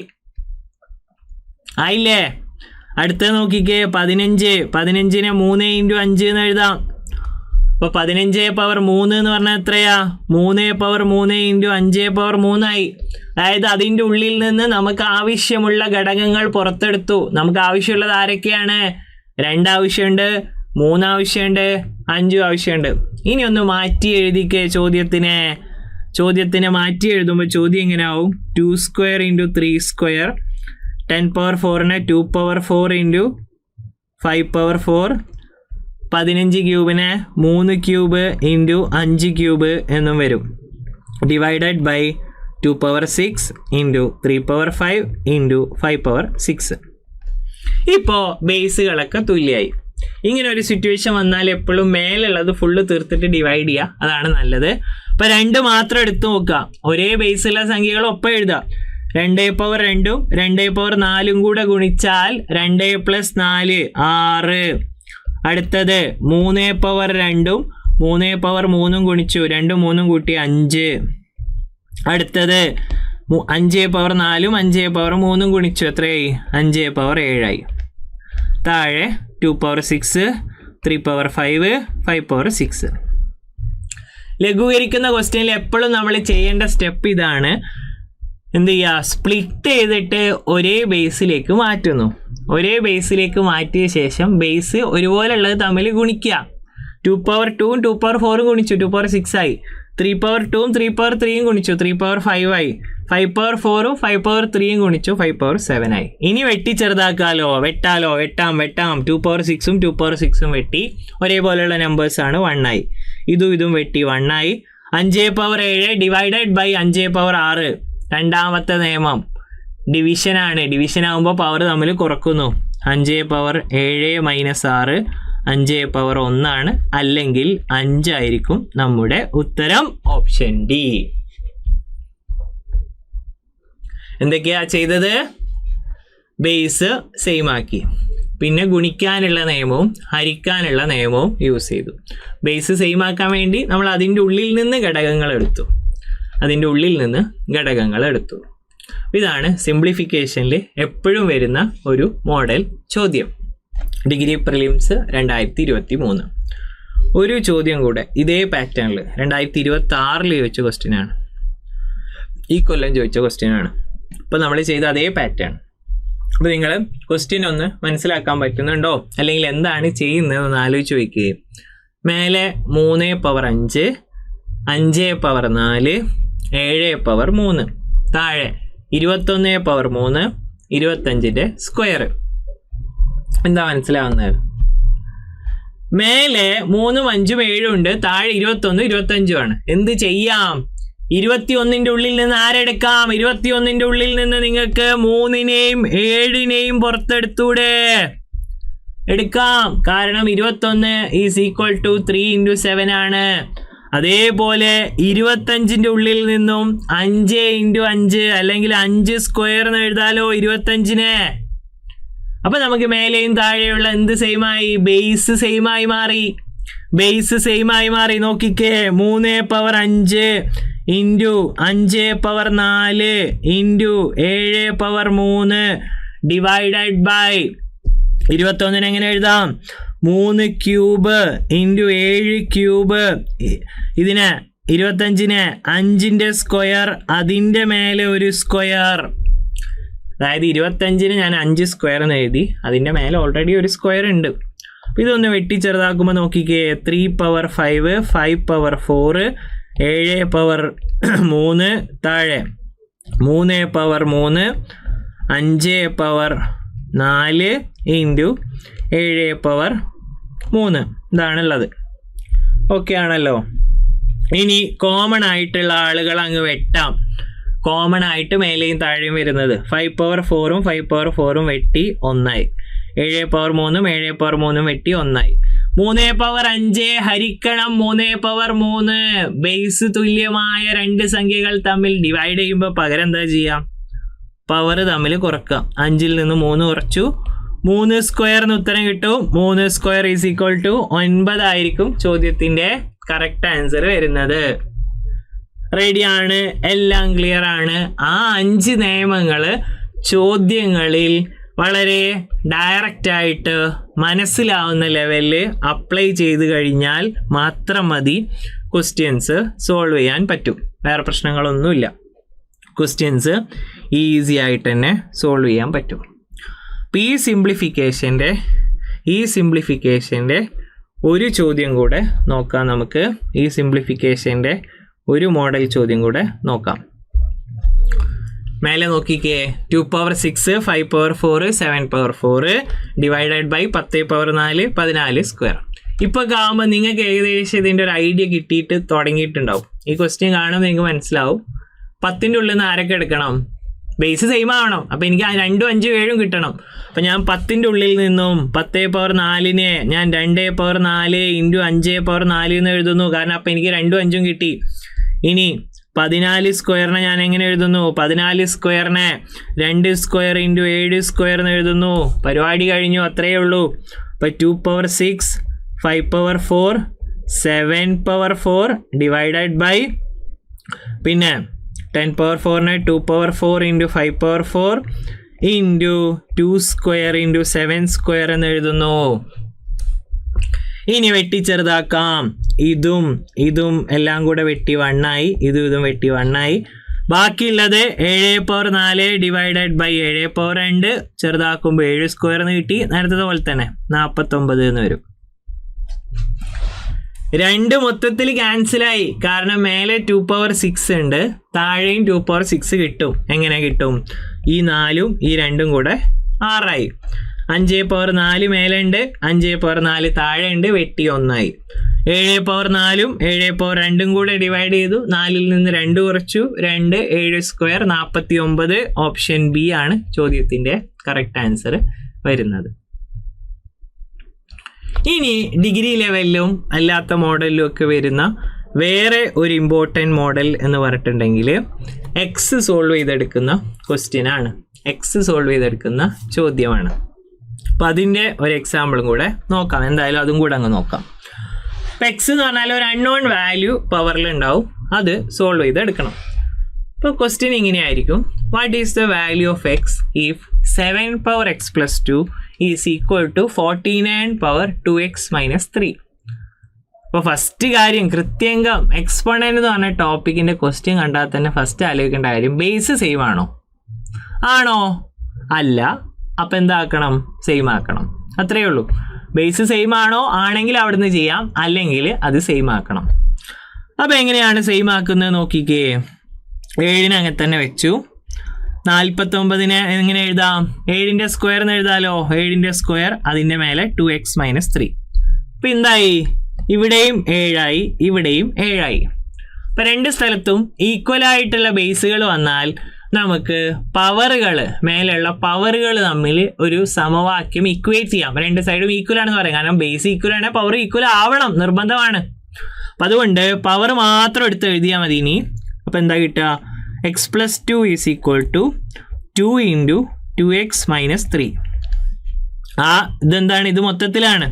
ആയില്ലേ? അടുത്തത് നോക്കിക്കേ, 15നെ 3 × 5 എന്ന് എഴുതാം. അപ്പോൾ 15 പവർ 3 എന്ന് പറഞ്ഞാൽ എത്രയാ? 3 പവർ 3 × 5 പവർ 3 ആയി. അതായത് അതിൻ്റെ ഉള്ളിൽ നിന്ന് നമുക്ക് ആവശ്യമുള്ള ഘടകങ്ങൾ പുറത്തെടുത്തു. നമുക്ക് ആവശ്യമുള്ളത് ആരൊക്കെയാണ്? 2 ആവശ്യമുണ്ട്, 3 ആവശ്യമുണ്ട്, 5 ആവശ്യമുണ്ട്. ഇനി ഒന്ന് മാറ്റി എഴുതിക്കേ ചോദ്യത്തിനെ മാറ്റി എഴുതുമ്പോൾ ചോദ്യം എങ്ങനെ ആവും? 2² × 3². 10 പവർ 4നെ 2 പവർ 4 × 5 പവർ 4. 15 ക്യൂബിനെ 3³ × 5³ എന്നും വരും. Divided by 2 power 6 × 3 power 5 × 5 power 6. ഇപ്പോൾ ബേസുകളൊക്കെ തുല്യമായി. ഇങ്ങനെ ഒരു സിറ്റുവേഷൻ വന്നാൽ എപ്പോഴും മേലുള്ളത് ഫുള്ള് തീർത്തിട്ട് ഡിവൈഡ് ചെയ്യുക, അതാണ് നല്ലത്. അപ്പോൾ 2 മാത്രം എടുത്തു നോക്കുക. ഒരേ ബേസുള്ള സംഖ്യകൾ ഒപ്പം എഴുതുക. 2 പവർ 2ഉം 2 പവർ 4ഉം കൂടെ ഗുണിച്ചാൽ 2 + 4 6. അടുത്തത് 3 പവർ 2ഉം 3 പവർ 3ഉം ഗുണിച്ചു, 2ഉം 3ഉം കൂട്ടി 5. അടുത്തത് 5 പവർ 4ഉം 5 പവർ 3ഉം ഗുണിച്ചു, എത്രയായി? 5 പവർ 7 ആയി. താഴെ 2 പവർ 6, 3 പവർ 5, 5 പവർ 6. ലഘൂകരിക്കുന്ന ക്വസ്റ്റ്യനിൽ എപ്പോഴും നമ്മൾ ചെയ്യേണ്ട സ്റ്റെപ്പ് ഇതാണ്. എന്ത് ചെയ്യുക, സ്പ്ലിറ്റ് ചെയ്തിട്ട് ഒരേ ബേസിലേക്ക് മാറ്റുന്നു. ഒരേ ബേസിലേക്ക് മാറ്റിയ ശേഷം ബേസ് ഒരുപോലെ ഉള്ളത് തമ്മിൽ ഗുണിക്കുക. 2/2 2/4 ഗുണിച്ചു 2/6 ആയി. 3/2 3/3 ഗുണിച്ചു 3/5 ആയി. 5/4 5/3 ഗുണിച്ചു 5/7 ആയി. ഇനി വെട്ടി ചെറുതാക്കാലോ, വെട്ടാം 2/6 2/6 വെട്ടി. ഒരേപോലെയുള്ള നമ്പേഴ്സാണ് 1 ആയി. ഇതും വെട്ടി 1 ആയി. 5/7 ഡിവൈഡഡ് ബൈ 5/6. രണ്ടാമത്തെ നിയമം ഡിവിഷനാണ്. ഡിവിഷൻ ആകുമ്പോൾ പവർ തമ്മിൽ കുറക്കുന്നു. 5/7 - 6 5/1 ആണ്. അല്ലെങ്കിൽ 5 ആയിരിക്കും നമ്മുടെ ഉത്തരം. Option D. എന്തൊക്കെയാ ചെയ്തത്? ബേസ് സെയിം ആക്കി, പിന്നെ ഗുണിക്കാനുള്ള നിയമവും ഹരിക്കാനുള്ള നിയമവും യൂസ് ചെയ്തു. ബേസ് സെയിം ആക്കാൻ വേണ്ടി നമ്മൾ അതിൻ്റെ ഉള്ളിൽ നിന്ന് ഘടകങ്ങൾ എടുത്തു. ഇതാണ് സിംപ്ലിഫിക്കേഷനിൽ എപ്പോഴും വരുന്ന ഒരു മോഡൽ ചോദ്യം. Degree prelims 2023. ഒരു ചോദ്യം കൂടെ ഇതേ പാറ്റേണിൽ 2026 ചോദിച്ച ക്വസ്റ്റ്യനാണ്. ഈ കൊല്ലം ചോദിച്ച ക്വസ്റ്റ്യനാണ്. ഇപ്പോൾ നമ്മൾ ചെയ്ത അതേ പാറ്റേൺ. അപ്പോൾ നിങ്ങൾ ക്വസ്റ്റ്യൻ ഒന്ന് മനസ്സിലാക്കാൻ പറ്റുന്നുണ്ടോ, അല്ലെങ്കിൽ എന്താണ് ചെയ്യുന്നതെന്ന് ആലോചിച്ച് വയ്ക്കുകയും മേലെ 3/5 5/4 7/3 താഴെ 21/3 25ന്റെ സ്ക്വയർ. എന്താ മനസ്സിലാവുന്നത്? മേലെ 3 5 7 ഉണ്ട്, താഴെ 21 25 ആണ്. എന്ത് ചെയ്യാം? 21ന്റെ ഉള്ളിൽ നിന്ന് ആരെടുക്കാം? 21ന്റെ ഉള്ളിൽ നിന്ന് നിങ്ങൾക്ക് 3നെയും 7നെയും പുറത്തെടുത്തൂടെ? എടുക്കാം. കാരണം 21 = 3 × 7 ആണ്. അതേപോലെ 25ന്റെ ഉള്ളിൽ നിന്നും 5 × 5 അല്ലെങ്കിൽ 5 സ്ക്വയർ എന്ന് എഴുതാലോ 25നെ. അപ്പൊ നമുക്ക് മേലെയും താഴെയുള്ള എന്ത് സെയിമായി? ബേസ് സെയിമായി മാറി. നോക്കിക്കേ, 3/5 × 5/4 × 7/3 ഡിവൈഡഡ് ബൈ 21 എങ്ങനെ എഴുതാം? 3³ × 7³ ഇതിന് 25ന് 5ന്റെ സ്ക്വയർ, അതിൻ്റെ മേലെ ഒരു സ്ക്വയർ. അതായത് 25ന് ഞാൻ 5 സ്ക്വയർ എന്ന് എഴുതി, അതിൻ്റെ മേലെ ഓൾറെഡി ഒരു സ്ക്വയർ ഉണ്ട്. അപ്പോൾ ഇതൊന്ന് വെട്ടി ചെറുതാക്കുമ്പോൾ നോക്കിക്കേ, 3/5 5/4 7/3 താഴെ 3/3 5/4 × 7/3 ഇതാണുള്ളത്. ഓക്കെ ആണല്ലോ. ഇനി കോമൺ ആയിട്ടുള്ള ആളുകൾ അങ്ങ് വെട്ടാം. കോമൺ ആയിട്ട് മേലെയും താഴെയും വരുന്നത് 5/4 5/4 വെട്ടി 1 ആയി. 7/3 7/3 വെട്ടി 1 ആയി. 3/5 ഹരിക്കണം 3/3. ബേസ് തുല്യമായ രണ്ട് സംഖ്യകൾ തമ്മിൽ ഡിവൈഡ് ചെയ്യുമ്പോൾ പകരം എന്താ ചെയ്യാം? പവർ തമ്മിൽ കുറക്കാം. 5ൽ നിന്ന് 3 കുറച്ചു, 3 സ്ക്വയറിന് ഉത്തരം കിട്ടും. 3 സ്ക്വയർ = 9 ആയിരിക്കും ചോദ്യത്തിന്റെ കറക്റ്റ് ആൻസർ വരുന്നത്. റെഡിയാണ്, എല്ലാം ക്ലിയർ ആണ്. ആ 5 നിയമങ്ങൾ ചോദ്യങ്ങളിൽ വളരെ ഡയറക്റ്റായിട്ട് മനസ്സിലാവുന്ന ലെവലിൽ അപ്ലൈ ചെയ്ത് കഴിഞ്ഞാൽ മാത്രം മതി ക്വസ്റ്റ്യൻസ് സോൾവ് ചെയ്യാൻ പറ്റും. വേറെ പ്രശ്നങ്ങളൊന്നുമില്ല. ക്വസ്റ്റ്യൻസ് ഈസി ആയിട്ട് തന്നെ സോൾവ് ചെയ്യാൻ പറ്റും. ഈ സിംപ്ലിഫിക്കേഷൻ്റെ ഒരു ചോദ്യം കൂടെ നോക്കാം നമുക്ക്. ഈ സിംപ്ലിഫിക്കേഷൻ്റെ ഒരു മോഡൽ ചോദ്യം കൂടെ നോക്കാം. മേലെ നോക്കിക്കേ, 2/6 5/4 7/4 ഡിവൈഡഡ് ബൈ 10/4 14 സ്ക്വയർ. ഇപ്പോൾ ആകുമ്പോൾ നിങ്ങൾക്ക് ഏകദേശം ഇതിൻ്റെ ഒരു ഐഡിയ കിട്ടിയിട്ട് തുടങ്ങിയിട്ടുണ്ടാവും. ഈ ക്വസ്റ്റ്യൻ കാണുമ്പോൾ നിങ്ങൾക്ക് മനസ്സിലാവും 10ൻ്റെ ഉള്ളിൽ നിന്ന് ആരൊക്കെ എടുക്കണം? ബേസ് സെയിം ആവണം. അപ്പോൾ എനിക്ക് 2 5 7 കിട്ടണം. അപ്പോൾ ഞാൻ 10ൻ്റെ ഉള്ളിൽ നിന്നും 10/4 ഞാൻ 2/4 × 5/4 എന്ന് എഴുതുന്നു. കാരണം അപ്പോൾ എനിക്ക് 2 5 കിട്ടി. ഇനി 14 സ്ക്വയറിനെ ഞാൻ എങ്ങനെ എഴുതുന്നു? 14 സ്ക്വയറിനെ 2 സ്ക്വയർ × 7 സ്ക്വയർ എന്ന് എഴുതുന്നു. പരിപാടി കഴിഞ്ഞു, അത്രയേ ഉള്ളൂ. അപ്പോൾ 2/6 5/4 7/4 ഡിവൈഡഡ് ബൈ പിന്നെ 10/4നെ 2/4 × 5/4 × 2 സ്ക്വയർ × 7 സ്ക്വയർ എന്ന് എഴുതുന്നു. ഇനി വെട്ടി ചെറുതാക്കാം. ഇതും എല്ലാം കൂടെ വെട്ടി 1 ആയി. ഇതും വെട്ടി 1 ആയി. ബാക്കിയുള്ളത് 7/4 ഡിവൈഡഡ് ബൈ 7/2 ചെറുതാക്കുമ്പോൾ 7 സ്ക്വയർ എന്ന് കിട്ടി. നേരത്തെ പോലെ തന്നെ 49 എന്ന് വരും. 2 മൊത്തത്തിൽ ക്യാൻസലായി, കാരണം മേലെ 2/6 ഉണ്ട്, താഴെയും 2/6 കിട്ടും. എങ്ങനെ കിട്ടും? ഈ 4ഉം ഈ 2ഉം കൂടെ 6ആയി. 5/4 മേലെ ഉണ്ട്, 5/4 താഴെ ഉണ്ട്, വെട്ടി 1ആയി. 7/4ഉം 7/2 കൂടെ ഡിവൈഡ് ചെയ്തു, 4ൽ നിന്ന് 2 കുറച്ചു, 2 7 സ്ക്വയർ 49. ഓപ്ഷൻ ബി ആണ് ചോദ്യത്തിന്റെ കറക്റ്റ് ആൻസർ വരുന്നത്. ഇനി ഡിഗ്രി ലെവലിലും അല്ലാത്ത മോഡലിലും ഒക്കെ വരുന്ന വേറെ ഒരു ഇമ്പോർട്ടൻറ്റ് മോഡൽ എന്ന് പറഞ്ഞിട്ടുണ്ടെങ്കിൽ എക്സ് സോൾവ് ചെയ്തെടുക്കുന്ന ക്വസ്റ്റ്യൻ ആണ്, എക്സ് സോൾവ് ചെയ്തെടുക്കുന്ന ചോദ്യമാണ്. അപ്പം അതിൻ്റെ ഒരു എക്സാമ്പിളും കൂടെ നോക്കാം. എന്തായാലും അതും കൂടെ അങ്ങ് നോക്കാം. ഇപ്പം എക്സ് എന്ന് പറഞ്ഞാൽ ഒരു അൺനോൺ വാല്യൂ പവറിലുണ്ടാവും, അത് സോൾവ് ചെയ്തെടുക്കണം. ഇപ്പോൾ ക്വസ്റ്റ്യൻ ഇങ്ങനെയായിരിക്കും: what is the value of x if 7/x+2 is equal to 49/2x-3? അപ്പോൾ ഫസ്റ്റ് കാര്യം, കൃത്യംഗം എക്സ്പോണൻ്റ് എന്ന് പറഞ്ഞ ടോപ്പിക്കിൻ്റെ ക്വസ്റ്റ്യൻ കണ്ടാൽ തന്നെ ഫസ്റ്റ് ആലോചിക്കേണ്ട കാര്യം, ബേസ് സെയിം ആണോ? ആണോ? അല്ല. അപ്പം എന്താക്കണം? സെയിം ആക്കണം. അത്രയേ ഉള്ളൂ. ബേസ് സെയിം ആണോ? ആണെങ്കിൽ അവിടുന്ന് ചെയ്യാം, അല്ലെങ്കിൽ അത് സെയിം ആക്കണം. അപ്പോൾ എങ്ങനെയാണ് സെയിം ആക്കുന്നത് നോക്കിക്കേ. 7 അങ്ങനെ തന്നെ വെച്ചു. 49 എങ്ങനെ എഴുതാം? 7ന്റെ സ്ക്വയർ എന്ന് എഴുതാലോ. 7ന്റെ സ്ക്വയർ അതിൻ്റെ മേലെ 2x-3. അപ്പം എന്തായി? ഇവിടെയും 7ആയി, ഇവിടെയും 7ആയി. അപ്പം 2 സ്ഥലത്തും ഈക്വൽ ആയിട്ടുള്ള ബേസുകൾ വന്നാൽ നമുക്ക് പവറുകൾ, മേലുള്ള പവറുകൾ തമ്മിൽ ഒരു സമവാക്യം ഇക്വേറ്റ് ചെയ്യാം. 2 സൈഡും ഈക്വൽ ആണെന്ന് പറയാം, കാരണം ബേസ് ഈക്വൽ ആണെങ്കിൽ പവർ ഈക്വൽ ആവണം, നിർബന്ധമാണ്. അപ്പം അതുകൊണ്ട് പവർ മാത്രം എടുത്ത് എഴുതിയാൽ മതി. ഇനി അപ്പം എന്താ കിട്ടുക? x+2 is equal to 2 × 2x-3. ഇതെന്താണ്? ഇത് മൊത്തത്തിലാണ്.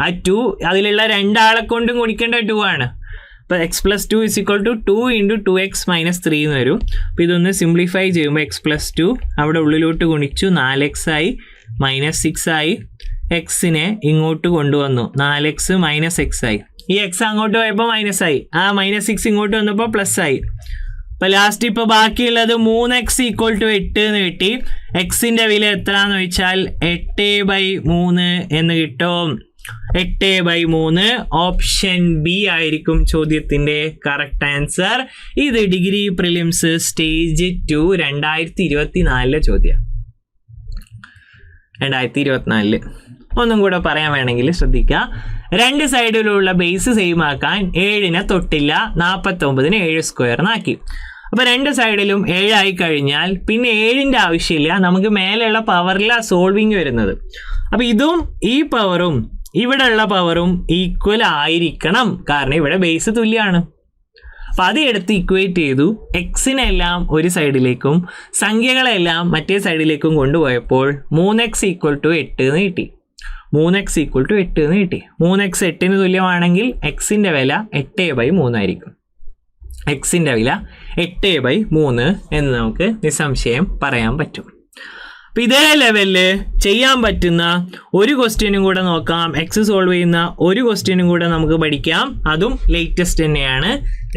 ആ 2 അതിലുള്ള 2 ആളെ കൊണ്ടും ഗുണിക്കേണ്ട 2 ആണ്. അപ്പോൾ x+2 is equal to 2 × 2x-3 എന്ന് വരും. അപ്പോൾ ഇതൊന്ന് സിംപ്ലിഫൈ ചെയ്യുമ്പോൾ x+2 അവിടെ ഉള്ളിലോട്ട് ഗുണിച്ചു, 4x ആയി, -6 ആയി. എക്സിനെ ഇങ്ങോട്ട് കൊണ്ടുവന്നു, 4x -x ആയി. ഈ എക്സ് അങ്ങോട്ട് പോയപ്പോൾ മൈനസ് ആയി, ആ -6 ഇങ്ങോട്ട് വന്നപ്പോൾ പ്ലസ് ആയി. അപ്പോൾ ലാസ്റ്റ് ഇപ്പോൾ ബാക്കിയുള്ളത് 3x ഈക്വൽ ടു 8 എന്ന് കിട്ടി. എക്സിൻ്റെ വില എത്രയാണെന്ന് ചോദിച്ചാൽ 8/3 എന്ന് കിട്ടും. 8/3 ഓപ്ഷൻ ബി ആയിരിക്കും ചോദ്യത്തിൻ്റെ കറക്റ്റ് ആൻസർ. ഇത് ഡിഗ്രി പ്രിലിംസ് സ്റ്റേജ് 2 2024 ചോദ്യം. 2024 ഒന്നും കൂടെ പറയാൻ വേണമെങ്കിൽ ശ്രദ്ധിക്കുക. 2 സൈഡിലുള്ള ബേസ് സെയിം ആക്കാൻ 7നെ തൊട്ടില്ല, 49നെ 7 സ്ക്വയറിനാക്കി. അപ്പോൾ 2 സൈഡിലും 7 ആയി കഴിഞ്ഞാൽ പിന്നെ 7ൻ്റെ ആവശ്യമില്ല, നമുക്ക് മേലെയുള്ള പവറിലാണ് സോൾവിങ് വരുന്നത്. അപ്പോൾ ഇതും ഈ പവറും ഇവിടെയുള്ള പവറും ഈക്വൽ ആയിരിക്കണം, കാരണം ഇവിടെ ബേസ് തുല്യമാണ്. അപ്പം അത് എടുത്ത് ഇക്വേറ്റ് ചെയ്തു. എക്സിനെല്ലാം ഒരു സൈഡിലേക്കും സംഖ്യകളെല്ലാം മറ്റേ സൈഡിലേക്കും കൊണ്ടുപോയപ്പോൾ 3x ഈക്വൽ ടു 8 എന്ന് കിട്ടി. 3x ഈക്വൽ ടു 8 എന്ന് കിട്ടി. 3x 8ന് തുല്യമാണെങ്കിൽ എക്സിൻ്റെ വില 8/3 ആയിരിക്കും. എക്സിൻ്റെ വില 8/3 എന്ന് നമുക്ക് നിസ്സംശയം പറയാൻ പറ്റും. അപ്പം ഇതേ ലെവലിൽ ചെയ്യാൻ പറ്റുന്ന ഒരു ക്വസ്റ്റ്യനും കൂടെ നോക്കാം. എക്സ് സോൾവ് ചെയ്യുന്ന ഒരു ക്വസ്റ്റ്യനും കൂടെ നമുക്ക് പഠിക്കാം. അതും ലേറ്റസ്റ്റ് തന്നെയാണ്,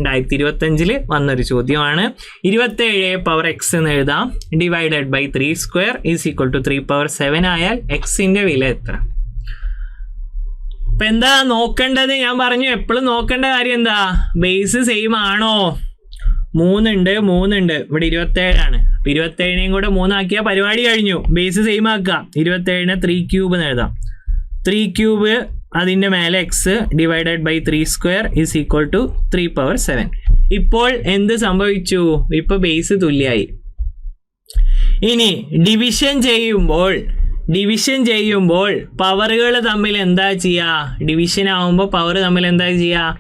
2025 വന്നൊരു ചോദ്യമാണ്. 27x എന്ന് എഴുതാം. Divided by 3² is equal to 3/7 ആയാൽ എക്സിൻ്റെ വില എത്ര? അപ്പം എന്താ നോക്കേണ്ടത്? ഞാൻ പറഞ്ഞു എപ്പോഴും നോക്കേണ്ട കാര്യം എന്താ? ബേസ് സെയിം ആണോ? 3 ഉണ്ട്. ഇവിടെ 27 ആണ്. 27നെയും കൂടെ 3 ആക്കിയാൽ പരിപാടി കഴിഞ്ഞു. ബേസ് സെയിം ആക്കുക. 27നെ 3³ എന്ന് എഴുതാം. 3³ അതിൻ്റെ മേലെ x divided by 3² is equal to 3/7. ഇപ്പോൾ എന്ത് സംഭവിച്ചു? ഇപ്പോൾ ബേസ് തുല്യമായി. ഇനി ഡിവിഷൻ ചെയ്യുമ്പോൾ പവറുകൾ തമ്മിൽ എന്താ ചെയ്യുക? ഡിവിഷൻ ആവുമ്പോൾ പവർ തമ്മിൽ എന്താ ചെയ്യുക?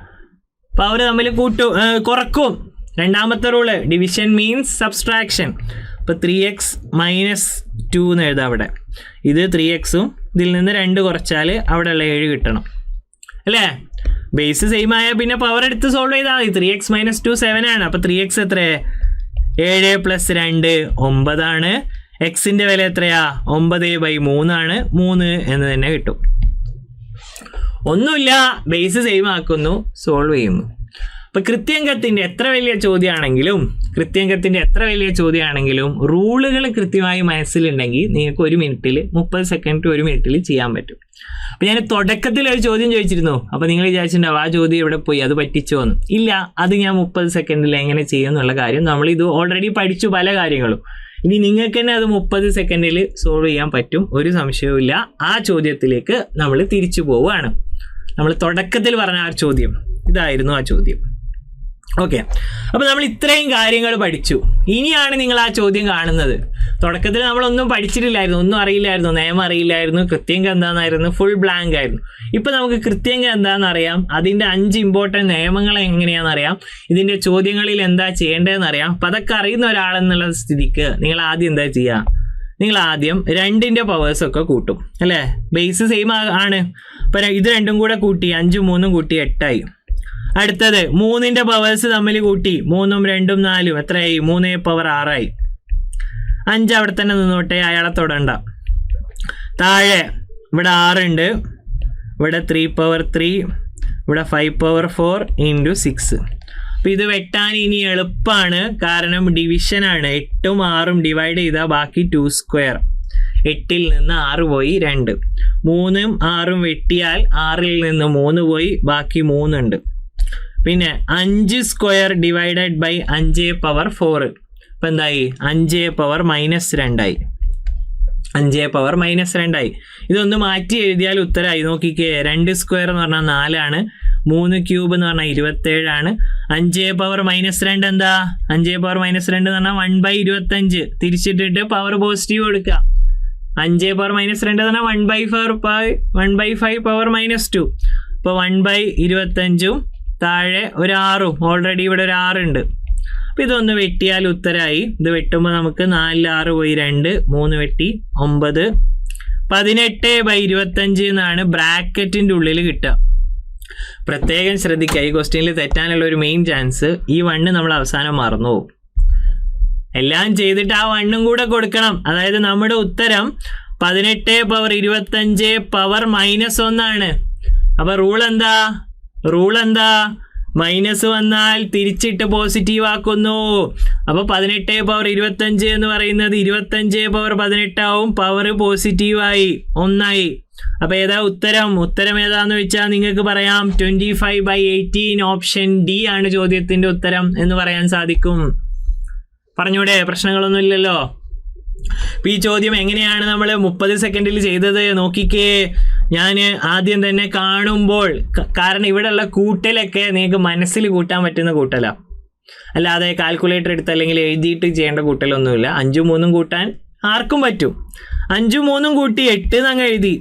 പവർ തമ്മിൽ കുറക്കും. രണ്ടാമത്തെ റൂള്, ഡിവിഷൻ മീൻസ് സബ്സ്ട്രാക്ഷൻ. ഇപ്പോൾ 3x - 2 എന്ന് എഴുതാം. അവിടെ ഇത് 3xും ഇതിൽ നിന്ന് 2 കുറച്ചാൽ അവിടെയുള്ള 7 കിട്ടണം അല്ലേ? ബേസ് സെയിം ആയാൽ പിന്നെ പവർ എടുത്ത് സോൾവ് ചെയ്താൽ മതി. 3x - 2 7 ആണ്. അപ്പോൾ 3x എത്രയാണ്? 7 + 2 9 ആണ്. എക്സിൻ്റെ വില എത്രയാ? 9/3 ആണ്. 3 എന്ന് തന്നെ കിട്ടും. ഒന്നുമില്ല, ബേസ് സെയിം ആക്കുന്നു, സോൾവ് ചെയ്യുന്നു. അപ്പോൾ കൃത്യംഗത്തിൻ്റെ എത്ര വലിയ ചോദ്യമാണെങ്കിലും റൂളുകൾ കൃത്യമായി മനസ്സിലുണ്ടെങ്കിൽ നിങ്ങൾക്ക് 1 മിനിറ്റിൽ 30 സെക്കൻഡ് 1 മിനിറ്റിൽ ചെയ്യാൻ പറ്റും. അപ്പോൾ ഞാൻ തുടക്കത്തിൽ ഒരു ചോദ്യം ചോദിച്ചിരുന്നു. അപ്പോൾ നിങ്ങൾ വിചാരിച്ചിട്ടുണ്ടാവും ആ ചോദ്യം എവിടെ പോയി, അത് പറ്റിച്ചോ എന്ന്. ഇല്ല, അത് ഞാൻ 30 സെക്കൻഡിൽ എങ്ങനെ ചെയ്യുമെന്നുള്ള കാര്യം നമ്മളിത് ഓൾറെഡി പഠിച്ചു പല കാര്യങ്ങളും. ഇനി നിങ്ങൾക്ക് തന്നെ അത് 30 സെക്കൻഡിൽ സോൾവ് ചെയ്യാൻ പറ്റും, ഒരു സംശയവുമില്ല. ആ ചോദ്യത്തിലേക്ക് നമ്മൾ തിരിച്ചു പോവുകയാണ്. നമ്മൾ തുടക്കത്തിൽ പറഞ്ഞ ആ ചോദ്യം ഇതായിരുന്നു ആ ചോദ്യം. ഓക്കെ, അപ്പോൾ നമ്മൾ ഇത്രയും കാര്യങ്ങൾ പഠിച്ചു. ഇനിയാണ് നിങ്ങൾ ആ ചോദ്യം കാണുന്നത്. തുടക്കത്തിൽ നമ്മളൊന്നും പഠിച്ചിട്ടില്ലായിരുന്നു, ഒന്നും അറിയില്ലായിരുന്നു, നിയമം അറിയില്ലായിരുന്നു, കൃത്യംഗം എന്താണെന്നായിരുന്നു, ഫുൾ ബ്ലാങ്ക് ആയിരുന്നു. ഇപ്പോൾ നമുക്ക് കൃത്യംഗം എന്താണെന്ന് അറിയാം, അതിൻ്റെ 5 ഇമ്പോർട്ടൻറ്റ് നിയമങ്ങൾ എങ്ങനെയാണെന്ന് അറിയാം, ഇതിൻ്റെ ചോദ്യങ്ങളിൽ എന്താ ചെയ്യേണ്ടതെന്ന് അറിയാം. അപ്പോൾ അതൊക്കെ അറിയുന്ന ഒരാളെന്നുള്ള സ്ഥിതിക്ക് നിങ്ങൾ ആദ്യം എന്താ ചെയ്യുക, നിങ്ങൾ ആദ്യം 2ന്റെ പവേഴ്സൊക്കെ കൂട്ടും അല്ലേ. ബേസ് സെയിം ആണ്. അപ്പോൾ ഇത് 2ഉം കൂടെ കൂട്ടി 5 3 കൂട്ടി 8 ആയി. അടുത്തത് 3ന്റെ പവേഴ്സ് തമ്മിൽ കൂട്ടി 3 2 4 എത്രയായി, 3 പവർ 6 ആയി. 5 അവിടെ തന്നെ നിന്നോട്ടെ, അയാളെ തൊടണ്ട. താഴെ ഇവിടെ 6 ഉണ്ട്, ഇവിടെ 3 പവർ 3, ഇവിടെ 5 പവർ 4 × 6. അപ്പോൾ ഇത് വെട്ടാൻ ഇനി എളുപ്പമാണ്, കാരണം ഡിവിഷനാണ്. 8ഉം 6ഉം ഡിവൈഡ് ചെയ്താൽ ബാക്കി 2². 8ൽ നിന്ന് 6 പോയി 2. 3ഉം 6ഉം വെട്ടിയാൽ 6ൽ നിന്ന് 3 പോയി ബാക്കി 3 ഉണ്ട്. പിന്നെ 5² ഡിവൈഡഡ് ബൈ 5 പവർ 4. ഇപ്പം എന്തായി, 5 പവർ -2 ആയി. 5 പവർ -2 ആയി. ഇതൊന്ന് മാറ്റി എഴുതിയാൽ ഉത്തരമായി. നോക്കിക്കേ, 2² എന്ന് പറഞ്ഞാൽ 4 ആണ്, 3 ക്യൂബ് എന്ന് പറഞ്ഞാൽ 27 ആണ്. 5 പവർ -2 എന്താ, 5 പവർ -2 എന്ന് പറഞ്ഞാൽ 1/25. തിരിച്ചിട്ടിട്ട് പവർ പോസിറ്റീവ് കൊടുക്കുക. 5 പവർ -2 എന്ന് പറഞ്ഞാൽ 1/5 പവർ -2. ഇപ്പോൾ 1/25ഉം താഴെ ഒരു 6ഉം, ഓൾറെഡി ഇവിടെ ഒരു 6 ഉണ്ട്. അപ്പോൾ ഇതൊന്ന് വെട്ടിയാൽ ഉത്തരമായി. ഇത് വെട്ടുമ്പോൾ നമുക്ക് 4 6 പോയി 2, 3 വെട്ടി 9, 18/25 എന്നാണ് ബ്രാക്കറ്റിൻ്റെ ഉള്ളിൽ കിട്ടുക. പ്രത്യേകം ശ്രദ്ധിക്കുക, ഈ ക്വസ്റ്റ്യനിൽ തെറ്റാനുള്ള ഒരു മെയിൻ ചാൻസ്, ഈ 1 നമ്മൾ അവസാനം മറന്നു പോകും. എല്ലാം ചെയ്തിട്ട് ആ 1ഉം കൂടെ കൊടുക്കണം. അതായത് നമ്മുടെ ഉത്തരം 18 പവർ 25 പവർ -1 ആണ്. അപ്പോൾ റൂൾ എന്താ, മൈനസ് വന്നാൽ തിരിച്ചിട്ട് പോസിറ്റീവ് ആക്കുന്നു. അപ്പോൾ 18 പവർ 25 എന്ന് പറയുന്നത് 25 പവർ 18 ആവും, പവർ പോസിറ്റീവായി 1 ആയി. അപ്പോൾ ഏതാ ഉത്തരം ഏതാന്ന് വെച്ചാൽ നിങ്ങൾക്ക് പറയാം 25/18 ഓപ്ഷൻ ഡി ആണ് ചോദ്യത്തിൻ്റെ ഉത്തരം എന്ന് പറയാൻ സാധിക്കും. പറഞ്ഞൂടെ, പ്രശ്നങ്ങളൊന്നും ഇല്ലല്ലോ. അപ്പോൾ ഈ ചോദ്യം എങ്ങനെയാണ് നമ്മൾ 30 സെക്കൻഡിൽ ചെയ്തത് നോക്കിക്കേ. ഞാൻ ആദ്യം തന്നെ കാണുമ്പോൾ, കാരണം ഇവിടെയുള്ള കൂട്ടലൊക്കെ നിങ്ങൾക്ക് മനസ്സിൽ കൂട്ടാൻ പറ്റുന്ന കൂട്ടലാണ്, അല്ലാതെ കാൽക്കുലേറ്റർ എടുത്ത് അല്ലെങ്കിൽ എഴുതിയിട്ട് ചെയ്യേണ്ട കൂട്ടലൊന്നുമില്ല. 5ഉം 3ഉം കൂട്ടാൻ ആർക്കും പറ്റും. 5ഉം 3ഉം കൂട്ടി 8 എന്നങ്ങ് എഴുതി,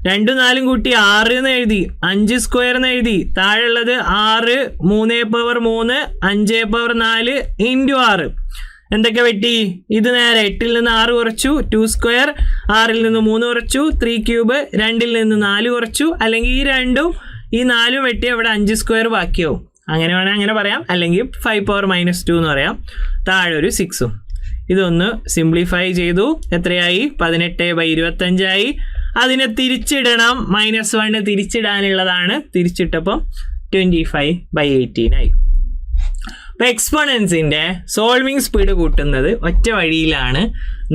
2ഉം 4ഉം കൂട്ടി 6 എന്ന് എഴുതി, 5² എന്ന് എഴുതി. താഴെയുള്ളത് 6 3 പവർ 3 5 പവർ 4 × 6. എന്തൊക്കെ വെട്ടി, ഇത് നേരെ 8ൽ നിന്ന് 6 കുറച്ചു, 2², 6ൽ നിന്ന് 3 കുറച്ചു, 3 ക്യൂബ്, 2ൽ നിന്ന് 4 കുറച്ചു, അല്ലെങ്കിൽ ഈ 2ഉം ഈ 4ഉം വെട്ടി അവിടെ 5² ബാക്കിയാവും. അങ്ങനെ വേണേൽ അങ്ങനെ പറയാം, അല്ലെങ്കിൽ 5 പവർ -2 എന്ന് പറയാം. താഴെ ഒരു 6ഉം. ഇതൊന്ന് സിംപ്ലിഫൈ ചെയ്തു, എത്രയായി, 18/25 ആയി. അതിനെ തിരിച്ചിടണം, -1 തിരിച്ചിടാനുള്ളതാണ്. തിരിച്ചിട്ടപ്പം 25/18 ആയി. അപ്പോൾ എക്സ്പോണൻസിൻ്റെ സോൾവിങ് സ്പീഡ് കൂട്ടുന്നത് ഒറ്റ വഴിയിലാണ്.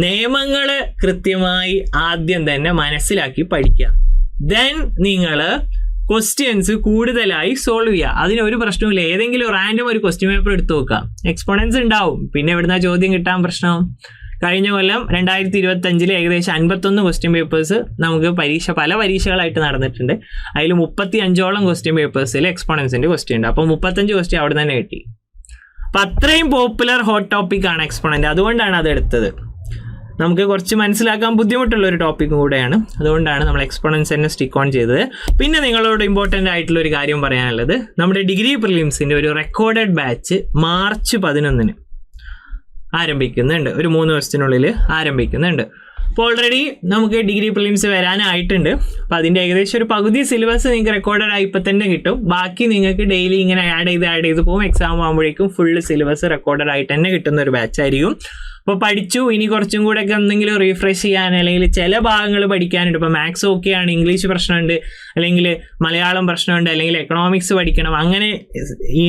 നിയമങ്ങൾ കൃത്യമായി ആദ്യം തന്നെ മനസ്സിലാക്കി പഠിക്കുക. ദെൻ നിങ്ങൾ ക്വസ്റ്റ്യൻസ് കൂടുതലായി സോൾവ് ചെയ്യുക. അതിനൊരു പ്രശ്നമില്ല. ഏതെങ്കിലും റാൻഡം ഒരു ക്വസ്റ്റ്യൻ പേപ്പർ എടുത്ത് നോക്കുക, എക്സ്പോണൻസ് ഉണ്ടാവും. പിന്നെ എവിടുന്ന ചോദ്യം കിട്ടാൻ പ്രശ്നം? കഴിഞ്ഞ കൊല്ലം 2025 ഏകദേശം 51 ക്വസ്റ്റ്യൻ പേപ്പേഴ്സ് നമുക്ക് പല പരീക്ഷകളായിട്ട് നടന്നിട്ടുണ്ട്. അതിൽ 35ഓളം ക്വസ്റ്റ്യൻ പേപ്പേഴ്സിൽ എക്സ്പോണൻസിൻ്റെ ക്വസ്റ്റ്യൻ ഉണ്ട്. അപ്പോൾ 35 ക്വസ്റ്റ്യൻ അവിടെ തന്നെ കിട്ടി. അപ്പം അത്രയും പോപ്പുലർ ഹോട്ട് ടോപ്പിക്കാണ് എക്സ്പോണൻ്റ്. അതുകൊണ്ടാണ് അത് എടുത്തത്. നമുക്ക് കുറച്ച് മനസ്സിലാക്കാൻ ബുദ്ധിമുട്ടുള്ള ഒരു ടോപ്പിക്കും കൂടെയാണ്. അതുകൊണ്ടാണ് നമ്മൾ എക്സ്പോണൻസ് തന്നെ സ്റ്റിക്ക് ഓൺ ചെയ്തത്. പിന്നെ നിങ്ങളോട് ഇമ്പോർട്ടൻ്റ് ആയിട്ടുള്ള ഒരു കാര്യം പറയാനുള്ളത്, നമ്മുടെ ഡിഗ്രി പ്രിലിംസിൻ്റെ ഒരു റെക്കോർഡഡ് ബാച്ച് മാർച്ച് 11 ആരംഭിക്കുന്നുണ്ട്. ഒരു 3 ദിവസത്തിനുള്ളിൽ ആരംഭിക്കുന്നുണ്ട്. അപ്പോൾ ഓൾറെഡി നമുക്ക് ഡിഗ്രി പ്രിലിംസ് വരാനായിട്ടുണ്ട്. അപ്പോൾ അതിൻ്റെ ഏകദേശം ഒരു പകുതി സിലബസ് നിങ്ങൾക്ക് റെക്കോർഡായി ഇപ്പം തന്നെ കിട്ടും. ബാക്കി നിങ്ങൾക്ക് ഡെയിലി ഇങ്ങനെ ആഡ് ചെയ്ത് പോകും. എക്സാം ആകുമ്പോഴേക്കും ഫുള്ള് സിലബസ് റെക്കോർഡായിട്ട് തന്നെ കിട്ടുന്ന ഒരു ബാച്ചായിരിക്കും. അപ്പോൾ പഠിച്ചു, ഇനി കുറച്ചും കൂടെ ഒക്കെ എന്തെങ്കിലും റീഫ്രഷ് ചെയ്യാൻ അല്ലെങ്കിൽ ചില ഭാഗങ്ങൾ പഠിക്കാനുണ്ട്. ഇപ്പോൾ മാത്സ് ഓക്കെയാണ്, ഇംഗ്ലീഷ് പ്രശ്നമുണ്ട്, അല്ലെങ്കിൽ മലയാളം പ്രശ്നമുണ്ട്, അല്ലെങ്കിൽ എക്കണോമിക്സ് പഠിക്കണം, അങ്ങനെ ഈ